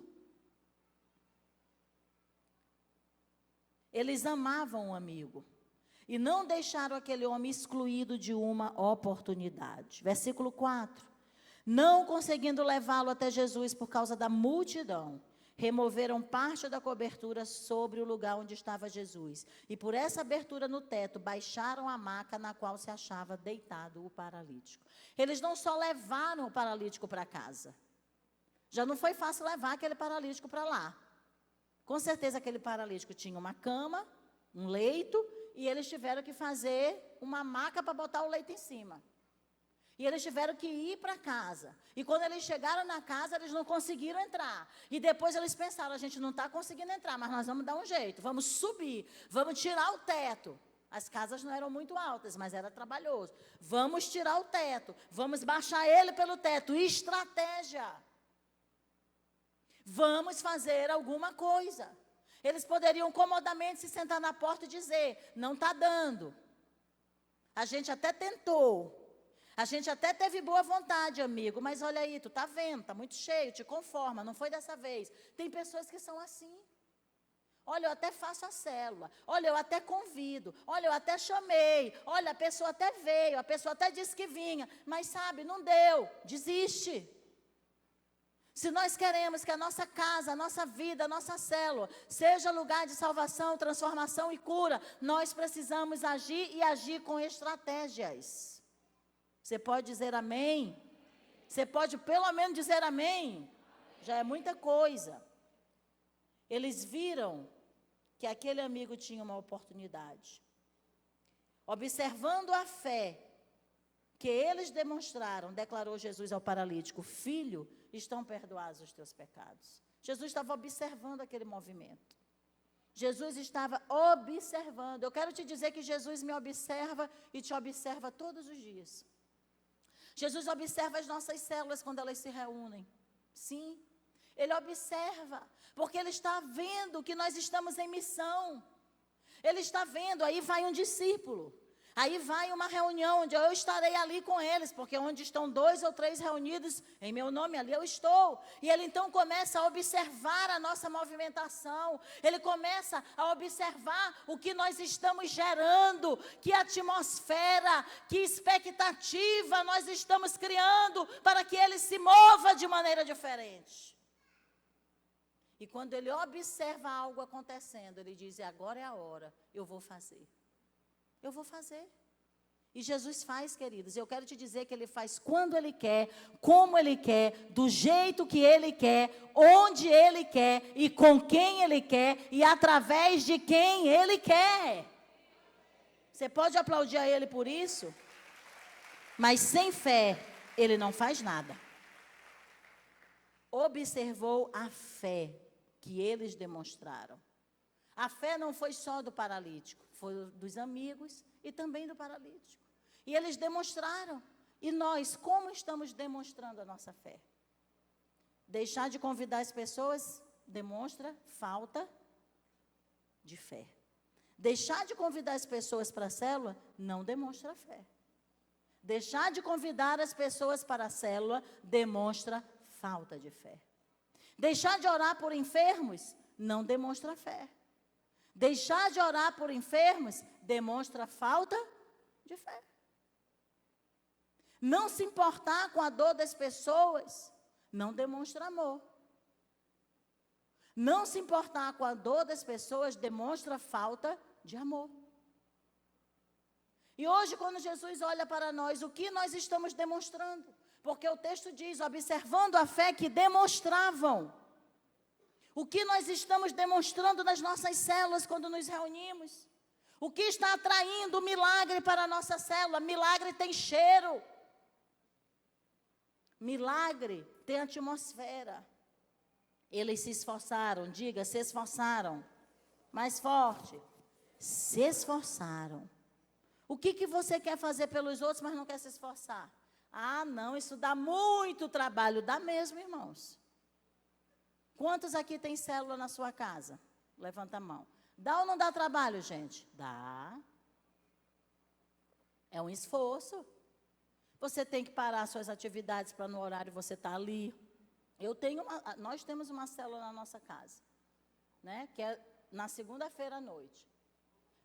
Eles amavam o amigo e não deixaram aquele homem excluído de uma oportunidade. Versículo 4. Não conseguindo levá-lo até Jesus por causa da multidão, removeram parte da cobertura sobre o lugar onde estava Jesus. E por essa abertura no teto, baixaram a maca na qual se achava deitado o paralítico. Eles não só levaram o paralítico para casa. Já não foi fácil levar aquele paralítico para lá. Com certeza aquele paralítico tinha uma cama, um leito, e eles tiveram que fazer uma maca para botar o leito em cima. E eles tiveram que ir para casa. E quando eles chegaram na casa, eles não conseguiram entrar. E depois eles pensaram, a gente não está conseguindo entrar, mas nós vamos dar um jeito. Vamos subir, vamos tirar o teto. As casas não eram muito altas, mas era trabalhoso. Vamos tirar o teto, vamos baixar ele pelo teto. Estratégia. Vamos fazer alguma coisa. Eles poderiam comodamente se sentar na porta e dizer, não está dando. A gente até tentou. A gente até teve boa vontade, amigo, mas olha aí, tu está vendo, está muito cheio, te conforma, não foi dessa vez. Tem pessoas que são assim. Olha, eu até faço a célula, olha, eu até convido, olha, eu até chamei, olha, a pessoa até veio, a pessoa até disse que vinha, mas sabe, não deu, desiste. Se nós queremos que a nossa casa, a nossa vida, a nossa célula seja lugar de salvação, transformação e cura, nós precisamos agir e agir com estratégias. Você pode dizer amém? Você pode pelo menos dizer amém? Já é muita coisa. Eles viram que aquele amigo tinha uma oportunidade. Observando a fé que eles demonstraram, declarou Jesus ao paralítico, filho, estão perdoados os teus pecados. Jesus estava observando aquele movimento. Jesus estava observando. Eu quero te dizer que Jesus me observa e te observa todos os dias. Jesus observa as nossas células quando elas se reúnem. Sim, Ele observa, porque Ele está vendo que nós estamos em missão. Ele está vendo, aí vai um discípulo. Aí vai uma reunião onde eu estarei ali com eles, porque onde estão 2 ou 3 reunidos em meu nome, ali eu estou. E ele então começa a observar a nossa movimentação. Ele começa a observar o que nós estamos gerando, que atmosfera, que expectativa nós estamos criando para que ele se mova de maneira diferente. E quando ele observa algo acontecendo, ele diz, agora é a hora, eu vou fazer. Eu vou fazer. E Jesus faz, queridos. Eu quero te dizer que Ele faz quando Ele quer, como Ele quer, do jeito que Ele quer, onde Ele quer e com quem Ele quer e através de quem Ele quer. Você pode aplaudir a Ele por isso? Mas sem fé, Ele não faz nada. Observou a fé que eles demonstraram. A fé não foi só do paralítico, foi dos amigos e também do paralítico. E eles demonstraram. E nós, como estamos demonstrando a nossa fé? Deixar de convidar as pessoas demonstra falta de fé. Deixar de convidar as pessoas para a célula não demonstra fé. Deixar de convidar as pessoas para a célula demonstra falta de fé. Deixar de orar por enfermos não demonstra fé. Deixar de orar por enfermos demonstra falta de fé. Não se importar com a dor das pessoas não demonstra amor. Não se importar com a dor das pessoas demonstra falta de amor. E hoje, quando Jesus olha para nós, o que nós estamos demonstrando? Porque o texto diz, observando a fé que demonstravam. O que nós estamos demonstrando nas nossas células quando nos reunimos? O que está atraindo o milagre para a nossa célula? Milagre tem cheiro. Milagre tem atmosfera. Eles se esforçaram, diga, se esforçaram. Mais forte. Se esforçaram. O que você quer fazer pelos outros, mas não quer se esforçar? Ah, não, isso dá muito trabalho. Dá mesmo, irmãos. Quantos aqui tem célula na sua casa? Levanta a mão. Dá ou não dá trabalho, gente? Dá. É um esforço. Você tem que parar suas atividades para no horário você estar ali. Nós temos uma célula na nossa casa, né? Que é na segunda-feira à noite.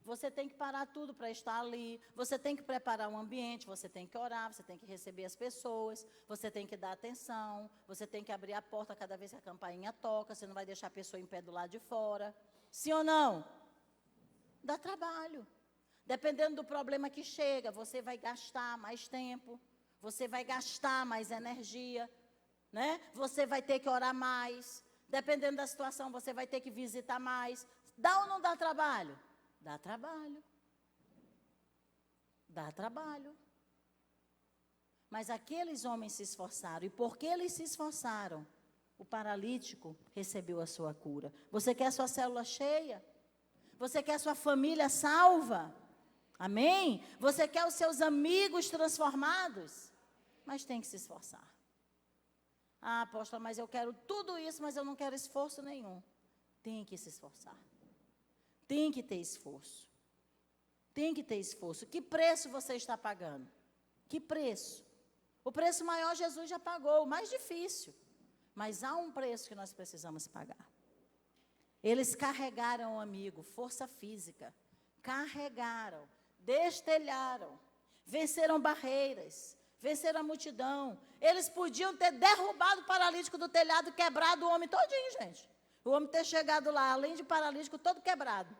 Você tem que parar tudo para estar ali, você tem que preparar um ambiente, você tem que orar, você tem que receber as pessoas, você tem que dar atenção, você tem que abrir a porta cada vez que a campainha toca, você não vai deixar a pessoa em pé do lado de fora. Sim ou não? Dá trabalho. Dependendo do problema que chega, você vai gastar mais tempo, você vai gastar mais energia, né? Você vai ter que orar mais. Dependendo da situação, você vai ter que visitar mais. Dá ou não dá trabalho? Dá trabalho. Dá trabalho. Mas aqueles homens se esforçaram. E porque eles se esforçaram, o paralítico recebeu a sua cura. Você quer a sua célula cheia? Você quer a sua família salva? Amém? Você quer os seus amigos transformados? Mas tem que se esforçar. Ah, apóstola, mas eu quero tudo isso, mas eu não quero esforço nenhum. Tem que se esforçar. Tem que ter esforço. Tem que ter esforço. Que preço você está pagando? Que preço? O preço maior Jesus já pagou, o mais difícil. Mas há um preço que nós precisamos pagar. Eles carregaram o amigo, força física. Carregaram, destelharam, venceram barreiras, venceram a multidão. Eles podiam ter derrubado o paralítico do telhado, quebrado o homem todinho, gente. O homem ter chegado lá, além de paralítico, todo quebrado.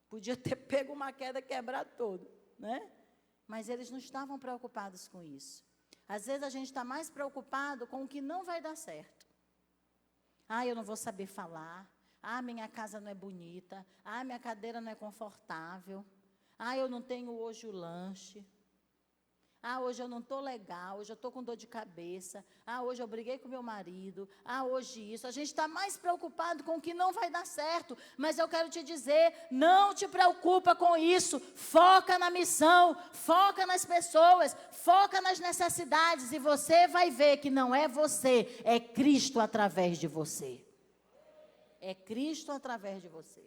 Podia ter pego uma queda, quebrado todo, né? Mas eles não estavam preocupados com isso. Às vezes a gente está mais preocupado com o que não vai dar certo. Ah, eu não vou saber falar. Ah, minha casa não é bonita. Ah, minha cadeira não é confortável. Ah, eu não tenho hoje o lanche. Ah, hoje eu não estou legal, hoje eu estou com dor de cabeça. Ah, hoje eu briguei com meu marido. Ah, hoje isso. A gente está mais preocupado com o que não vai dar certo. Mas eu quero te dizer, não te preocupa com isso. Foca na missão, foca nas pessoas, foca nas necessidades. E você vai ver que não é você, é Cristo através de você. É Cristo através de você.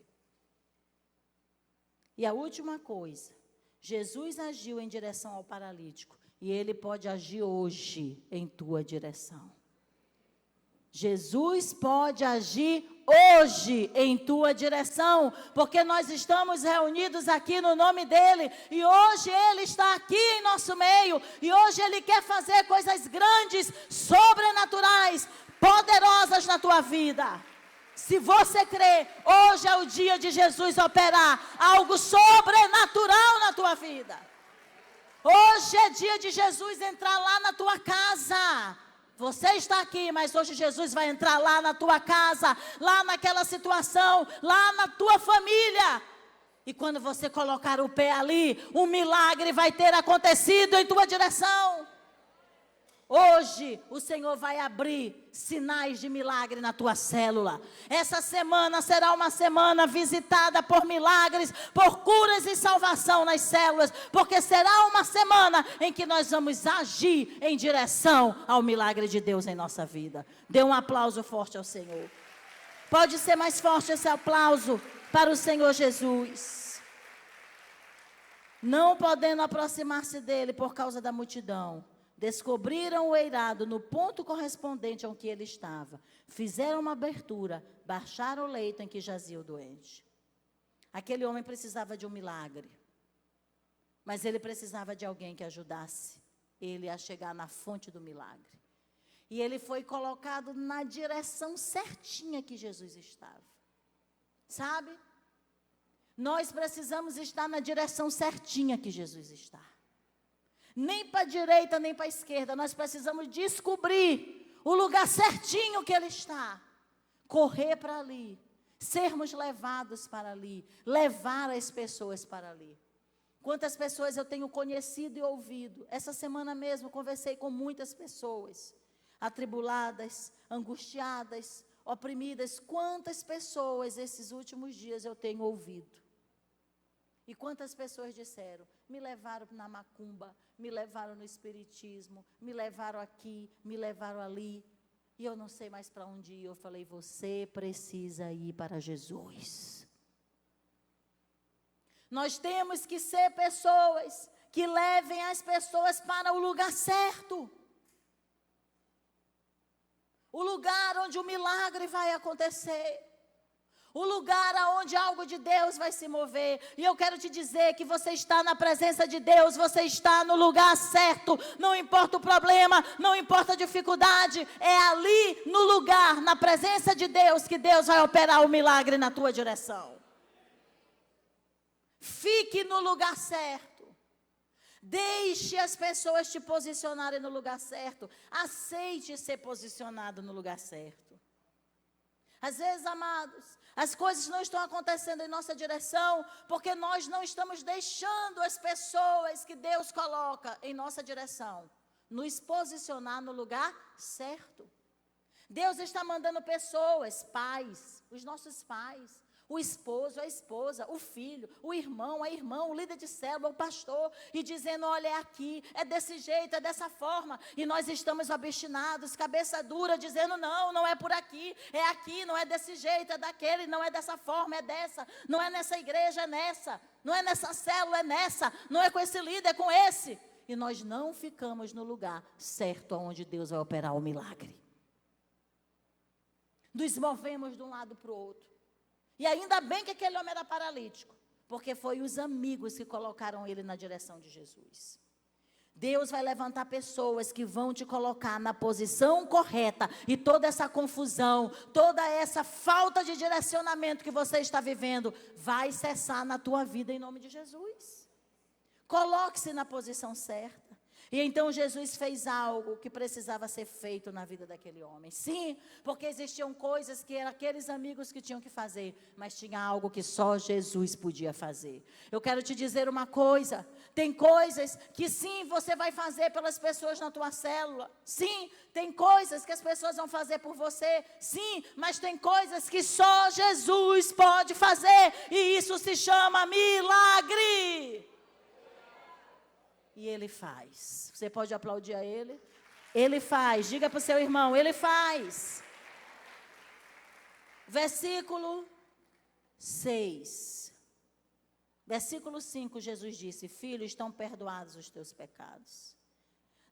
E a última coisa. Jesus agiu em direção ao paralítico e Ele pode agir hoje em tua direção. Jesus pode agir hoje em tua direção, porque nós estamos reunidos aqui no nome dEle e hoje Ele está aqui em nosso meio e hoje Ele quer fazer coisas grandes, sobrenaturais, poderosas na tua vida. Se você crê, hoje é o dia de Jesus operar algo sobrenatural na tua vida. Hoje é dia de Jesus entrar lá na tua casa. Você está aqui, mas hoje Jesus vai entrar lá na tua casa, lá naquela situação, lá na tua família. E quando você colocar o pé ali, um milagre vai ter acontecido em tua direção. Hoje o Senhor vai abrir sinais de milagre na tua célula. Essa semana será uma semana visitada por milagres, por curas e salvação nas células. Porque será uma semana em que nós vamos agir em direção ao milagre de Deus em nossa vida. Dê um aplauso forte ao Senhor. Pode ser mais forte esse aplauso para o Senhor Jesus. Não podendo aproximar-se dele por causa da multidão. Descobriram o eirado no ponto correspondente ao que ele estava. Fizeram uma abertura, baixaram o leito em que jazia o doente. Aquele homem precisava de um milagre. Mas ele precisava de alguém que ajudasse ele a chegar na fonte do milagre. E ele foi colocado na direção certinha que Jesus estava. Sabe? Nós precisamos estar na direção certinha que Jesus está. Nem para a direita, nem para a esquerda. Nós precisamos descobrir o lugar certinho que Ele está. Correr para ali. Sermos levados para ali. Levar as pessoas para ali. Quantas pessoas eu tenho conhecido e ouvido. Essa semana mesmo conversei com muitas pessoas. Atribuladas, angustiadas, oprimidas. Quantas pessoas esses últimos dias eu tenho ouvido? E quantas pessoas disseram, me levaram na macumba, me levaram no espiritismo, me levaram aqui, me levaram ali, e eu não sei mais para onde ir. Eu falei, você precisa ir para Jesus. Nós temos que ser pessoas que levem as pessoas para o lugar certo. O lugar onde o milagre vai acontecer. O lugar onde algo de Deus vai se mover. E eu quero te dizer que você está na presença de Deus, você está no lugar certo. Não importa o problema, não importa a dificuldade. É ali no lugar, na presença de Deus, que Deus vai operar o milagre na tua direção. Fique no lugar certo. Deixe as pessoas te posicionarem no lugar certo. Aceite ser posicionado no lugar certo. Às vezes, amados, as coisas não estão acontecendo em nossa direção porque nós não estamos deixando as pessoas que Deus coloca em nossa direção nos posicionar no lugar certo. Deus está mandando pessoas, pais, os nossos pais, o esposo, a esposa, o filho, o irmão, a irmã, o líder de célula, o pastor, e dizendo, olha, é aqui, é desse jeito, é dessa forma, e nós estamos obstinados, cabeça dura, dizendo, não, não é por aqui, é aqui, não é desse jeito, é daquele, não é dessa forma, é dessa, não é nessa igreja, é nessa, não é nessa célula, é nessa, não é com esse líder, é com esse, e nós não ficamos no lugar certo, onde Deus vai operar o milagre. Nos movemos de um lado para o outro. E ainda bem que aquele homem era paralítico, porque foi os amigos que colocaram ele na direção de Jesus. Deus vai levantar pessoas que vão te colocar na posição correta, e toda essa confusão, toda essa falta de direcionamento que você está vivendo, vai cessar na tua vida em nome de Jesus. Coloque-se na posição certa. E então Jesus fez algo que precisava ser feito na vida daquele homem. Sim, porque existiam coisas que eram aqueles amigos que tinham que fazer, mas tinha algo que só Jesus podia fazer. Eu quero te dizer uma coisa, tem coisas que sim, você vai fazer pelas pessoas na tua célula. Sim, tem coisas que as pessoas vão fazer por você. Sim, mas tem coisas que só Jesus pode fazer, e isso se chama milagre. E Ele faz. Você pode aplaudir a Ele? Ele faz. Diga para o seu irmão, Ele faz. Versículo 6. Versículo 5, Jesus disse, filho, estão perdoados os teus pecados.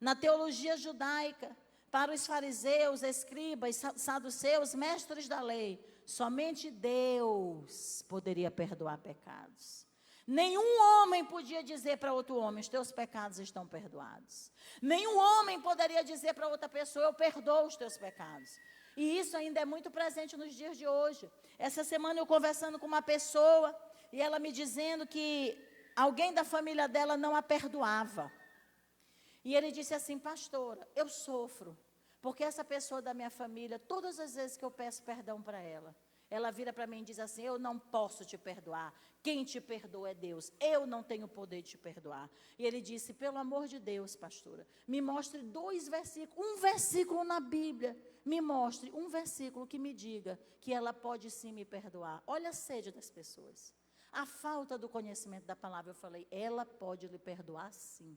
Na teologia judaica, para os fariseus, escribas, saduceus, mestres da lei, somente Deus poderia perdoar pecados. Nenhum homem podia dizer para outro homem, os teus pecados estão perdoados. Nenhum homem poderia dizer para outra pessoa, eu perdoo os teus pecados. E isso ainda é muito presente nos dias de hoje. Essa semana eu conversando com uma pessoa, e ela me dizendo que alguém da família dela não a perdoava. E ele disse assim, pastora, eu sofro, porque essa pessoa da minha família, todas as vezes que eu peço perdão para ela, ela vira para mim e diz assim, eu não posso te perdoar, quem te perdoa é Deus, eu não tenho poder de te perdoar. E ele disse, pelo amor de Deus, pastora, me mostre 2 versículos, um versículo na Bíblia, me mostre um versículo que me diga que ela pode sim me perdoar. Olha a sede das pessoas, a falta do conhecimento da palavra. Eu falei, ela pode lhe perdoar sim,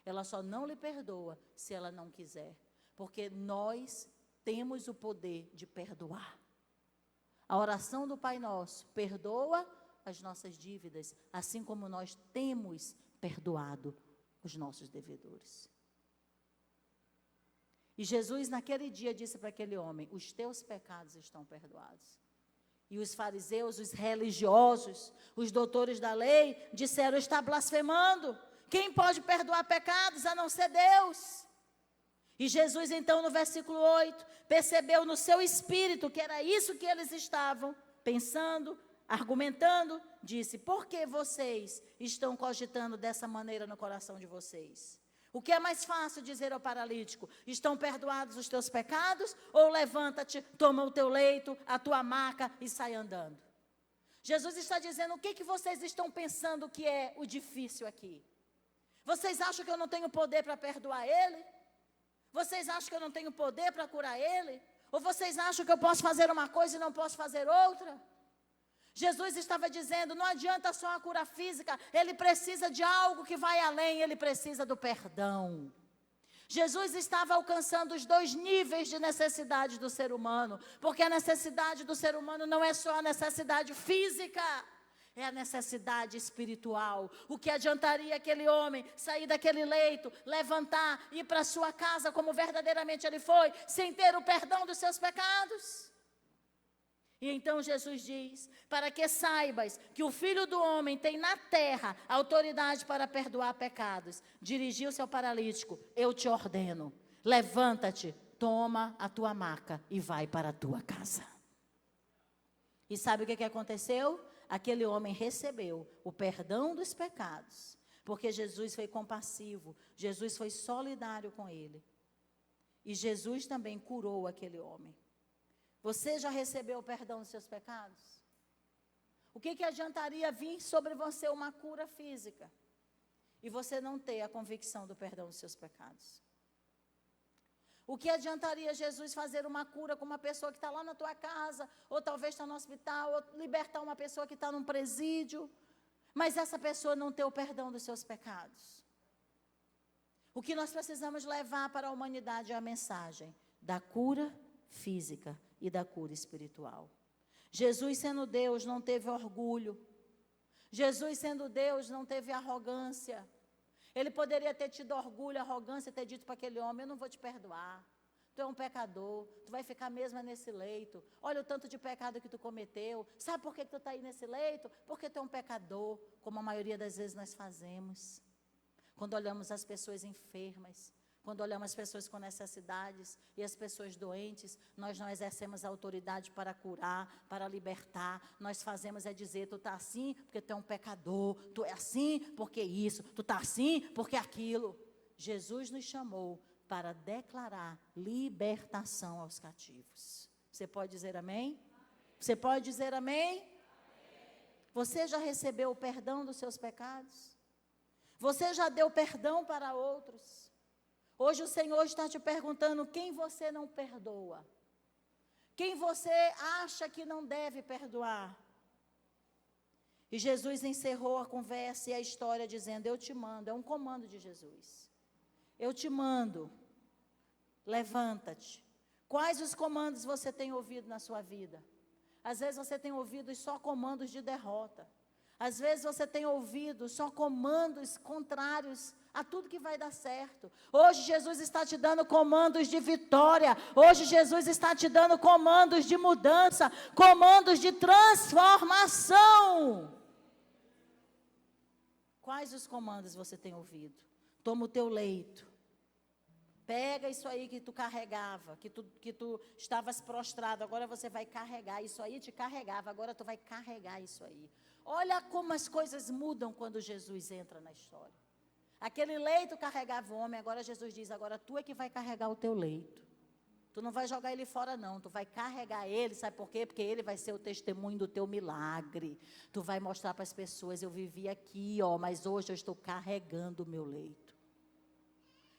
ela só não lhe perdoa se ela não quiser, porque nós temos o poder de perdoar. A oração do Pai Nosso, perdoa as nossas dívidas, assim como nós temos perdoado os nossos devedores. E Jesus naquele dia disse para aquele homem, os teus pecados estão perdoados. E os fariseus, os religiosos, os doutores da lei, disseram, está blasfemando. Quem pode perdoar pecados a não ser Deus? E Jesus então no versículo 8, percebeu no seu espírito que era isso que eles estavam pensando, argumentando, disse, por que vocês estão cogitando dessa maneira no coração de vocês? O que é mais fácil dizer ao paralítico, estão perdoados os teus pecados? Ou levanta-te, toma o teu leito, a tua maca e sai andando? Jesus está dizendo, o que vocês estão pensando que é o difícil aqui? Vocês acham que eu não tenho poder para perdoar ele? Vocês acham que eu não tenho poder para curar ele? Ou vocês acham que eu posso fazer uma coisa e não posso fazer outra? Jesus estava dizendo, não adianta só a cura física, ele precisa de algo que vai além, ele precisa do perdão. Jesus estava alcançando os 2 níveis de necessidade do ser humano, porque a necessidade do ser humano não é só a necessidade física, é a necessidade espiritual. O que adiantaria aquele homem sair daquele leito, levantar, ir para sua casa como verdadeiramente ele foi, sem ter o perdão dos seus pecados? E então Jesus diz, para que saibas que o Filho do Homem tem na terra autoridade para perdoar pecados. Dirigiu-se ao paralítico, eu te ordeno, levanta-te, toma a tua maca e vai para a tua casa. E sabe o que aconteceu? Aquele homem recebeu o perdão dos pecados, porque Jesus foi compassivo, Jesus foi solidário com ele. E Jesus também curou aquele homem. Você já recebeu o perdão dos seus pecados? O que adiantaria vir sobre você uma cura física e você não ter a convicção do perdão dos seus pecados? O que adiantaria Jesus fazer uma cura com uma pessoa que está lá na tua casa, ou talvez está no hospital, ou libertar uma pessoa que está num presídio, mas essa pessoa não ter o perdão dos seus pecados? O que nós precisamos levar para a humanidade é a mensagem da cura física e da cura espiritual. Jesus, sendo Deus, não teve orgulho. Jesus, sendo Deus, não teve arrogância. Ele poderia ter tido orgulho, arrogância, ter dito para aquele homem, eu não vou te perdoar. Tu é um pecador, tu vai ficar mesmo nesse leito. Olha o tanto de pecado que tu cometeu. Sabe por que tu está aí nesse leito? Porque tu é um pecador, como a maioria das vezes nós fazemos. Quando olhamos as pessoas enfermas, quando olhamos as pessoas com necessidades e as pessoas doentes, nós não exercemos a autoridade para curar, para libertar. Nós fazemos é dizer, tu está assim porque tu é um pecador, tu é assim porque isso, tu está assim porque aquilo. Jesus nos chamou para declarar libertação aos cativos. Você pode dizer amém? Você pode dizer amém? Você já recebeu o perdão dos seus pecados? Você já deu perdão para outros? Hoje o Senhor está te perguntando quem você não perdoa. Quem você acha que não deve perdoar. E Jesus encerrou a conversa e a história dizendo, eu te mando, é um comando de Jesus. Eu te mando, levanta-te. Quais os comandos você tem ouvido na sua vida? Às vezes você tem ouvido só comandos de derrota. Às vezes você tem ouvido só comandos contrários a tudo que vai dar certo. Hoje Jesus está te dando comandos de vitória. Hoje Jesus está te dando comandos de mudança, comandos de transformação. Quais os comandos você tem ouvido? Toma o teu leito. Pega isso aí que tu carregava, que tu estavas prostrado, agora você vai carregar. Isso aí te carregava, agora tu vai carregar isso aí. Olha como as coisas mudam quando Jesus entra na história. Aquele leito carregava o homem, agora Jesus diz, agora tu é que vai carregar o teu leito. Tu não vai jogar ele fora não, tu vai carregar ele, sabe por quê? Porque ele vai ser o testemunho do teu milagre. Tu vai mostrar para as pessoas, eu vivi aqui, ó, mas hoje eu estou carregando o meu leito.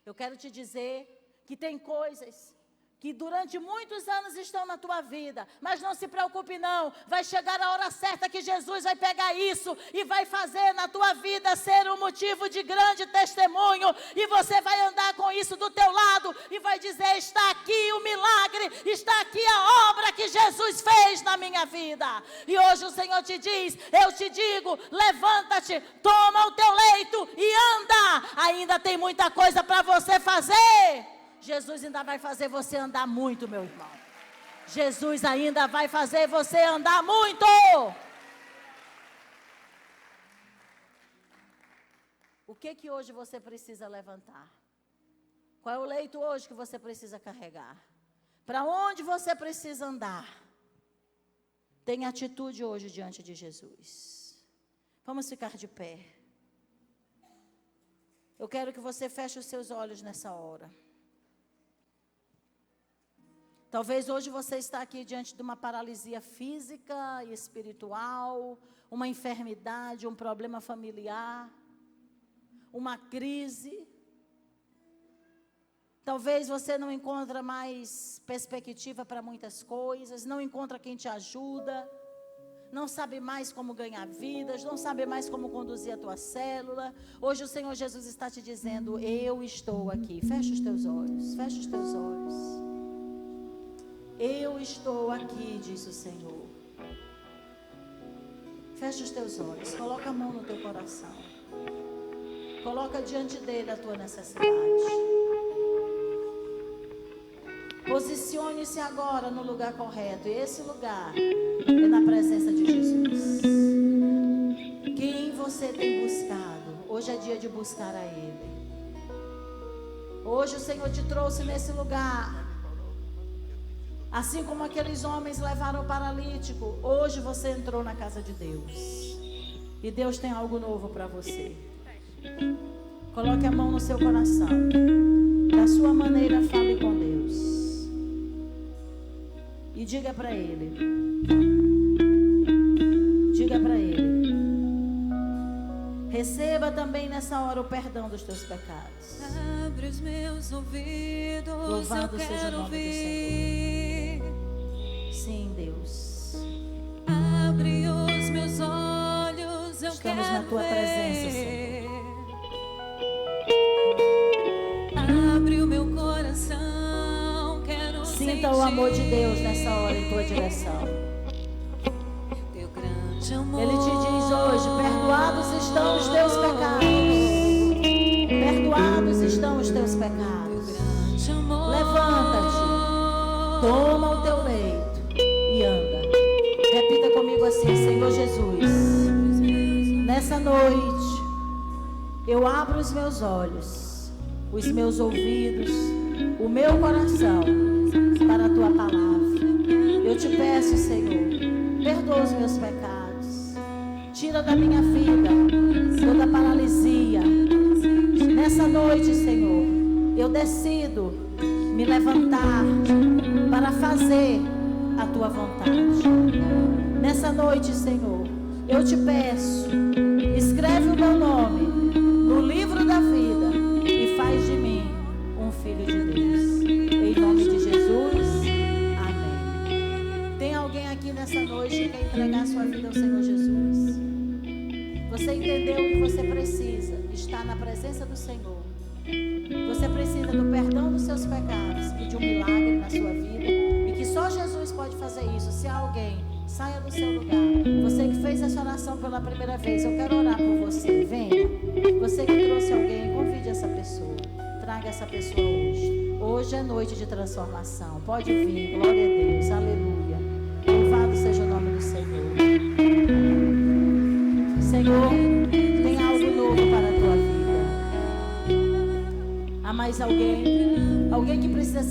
Eu quero te dizer que tem coisas que durante muitos anos estão na tua vida, mas não se preocupe não, vai chegar a hora certa que Jesus vai pegar isso e vai fazer na tua vida ser um motivo de grande testemunho, e você vai andar com isso do teu lado e vai dizer, está aqui o milagre, está aqui a obra que Jesus fez na minha vida. E hoje o Senhor te diz, eu te digo, levanta-te, toma o teu leito e anda, ainda tem muita coisa para você fazer. Jesus ainda vai fazer você andar muito, meu irmão. Jesus ainda vai fazer você andar muito. O que hoje você precisa levantar? Qual é o leito hoje que você precisa carregar? Para onde você precisa andar? Tenha atitude hoje diante de Jesus. Vamos ficar de pé. Eu quero que você feche os seus olhos nessa hora. Talvez hoje você está aqui diante de uma paralisia física e espiritual, uma enfermidade, um problema familiar, uma crise. Talvez você não encontre mais perspectiva para muitas coisas, não encontra quem te ajuda, não sabe mais como ganhar vidas, não sabe mais como conduzir a tua célula. Hoje o Senhor Jesus está te dizendo: eu estou aqui. Fecha os teus olhos, fecha os teus olhos. Eu estou aqui, diz o Senhor. Fecha os teus olhos, coloca a mão no teu coração. Coloca diante dele a tua necessidade. Posicione-se agora no lugar correto. E esse lugar é na presença de Jesus. Quem você tem buscado? Hoje é dia de buscar a Ele. Hoje o Senhor te trouxe nesse lugar. Assim como aqueles homens levaram o paralítico, hoje você entrou na casa de Deus. E Deus tem algo novo para você. Coloque a mão no seu coração. Da sua maneira, fale com Deus. E diga para Ele. Diga para Ele. Receba também nessa hora o perdão dos teus pecados. Abre os meus ouvidos, Louvado eu seja o quero nome do ouvir. Sim, Deus. Abre os meus olhos, eu Estamos quero na tua ver. presença, Senhor. Abre o meu coração, quero Sinta o amor de Deus nessa hora em tua direção. teu grande amor. Ele te diz hoje: perdoados estão os teus pecados. Perdoados estão os teus pecados. Grande amor. Levanta-te, toma o teu leito e anda. Repita comigo assim: Senhor Jesus, nessa noite eu abro os meus olhos, os meus ouvidos, o meu coração para a tua palavra. Eu te peço, Senhor, perdoa os meus pecados, tira da minha vida toda paralisia. Nessa noite, Senhor, eu decido me levantar para fazer a tua vontade. Nessa noite, Senhor, eu te peço, escreve o meu nome no livro da vida e faz de mim um filho de Deus. Em nome de Jesus, amém. Tem alguém aqui nessa noite que quer entregar sua vida ao Senhor Jesus? Você entendeu que você precisa estar na presença do Senhor. Você precisa do perdão dos seus pecados e de um milagre na sua vida. E que só Jesus pode fazer isso. Se há alguém, saia do seu lugar. Você que fez essa oração pela primeira vez, eu quero orar por você. Venha. Você que trouxe alguém, convide essa pessoa. Traga essa pessoa hoje. Hoje é noite de transformação. Pode vir. Glória a Deus. Aleluia. Louvado seja o nome do Senhor. Senhor, tem algo novo para a tua vida. Há mais alguém? Alguém que precisa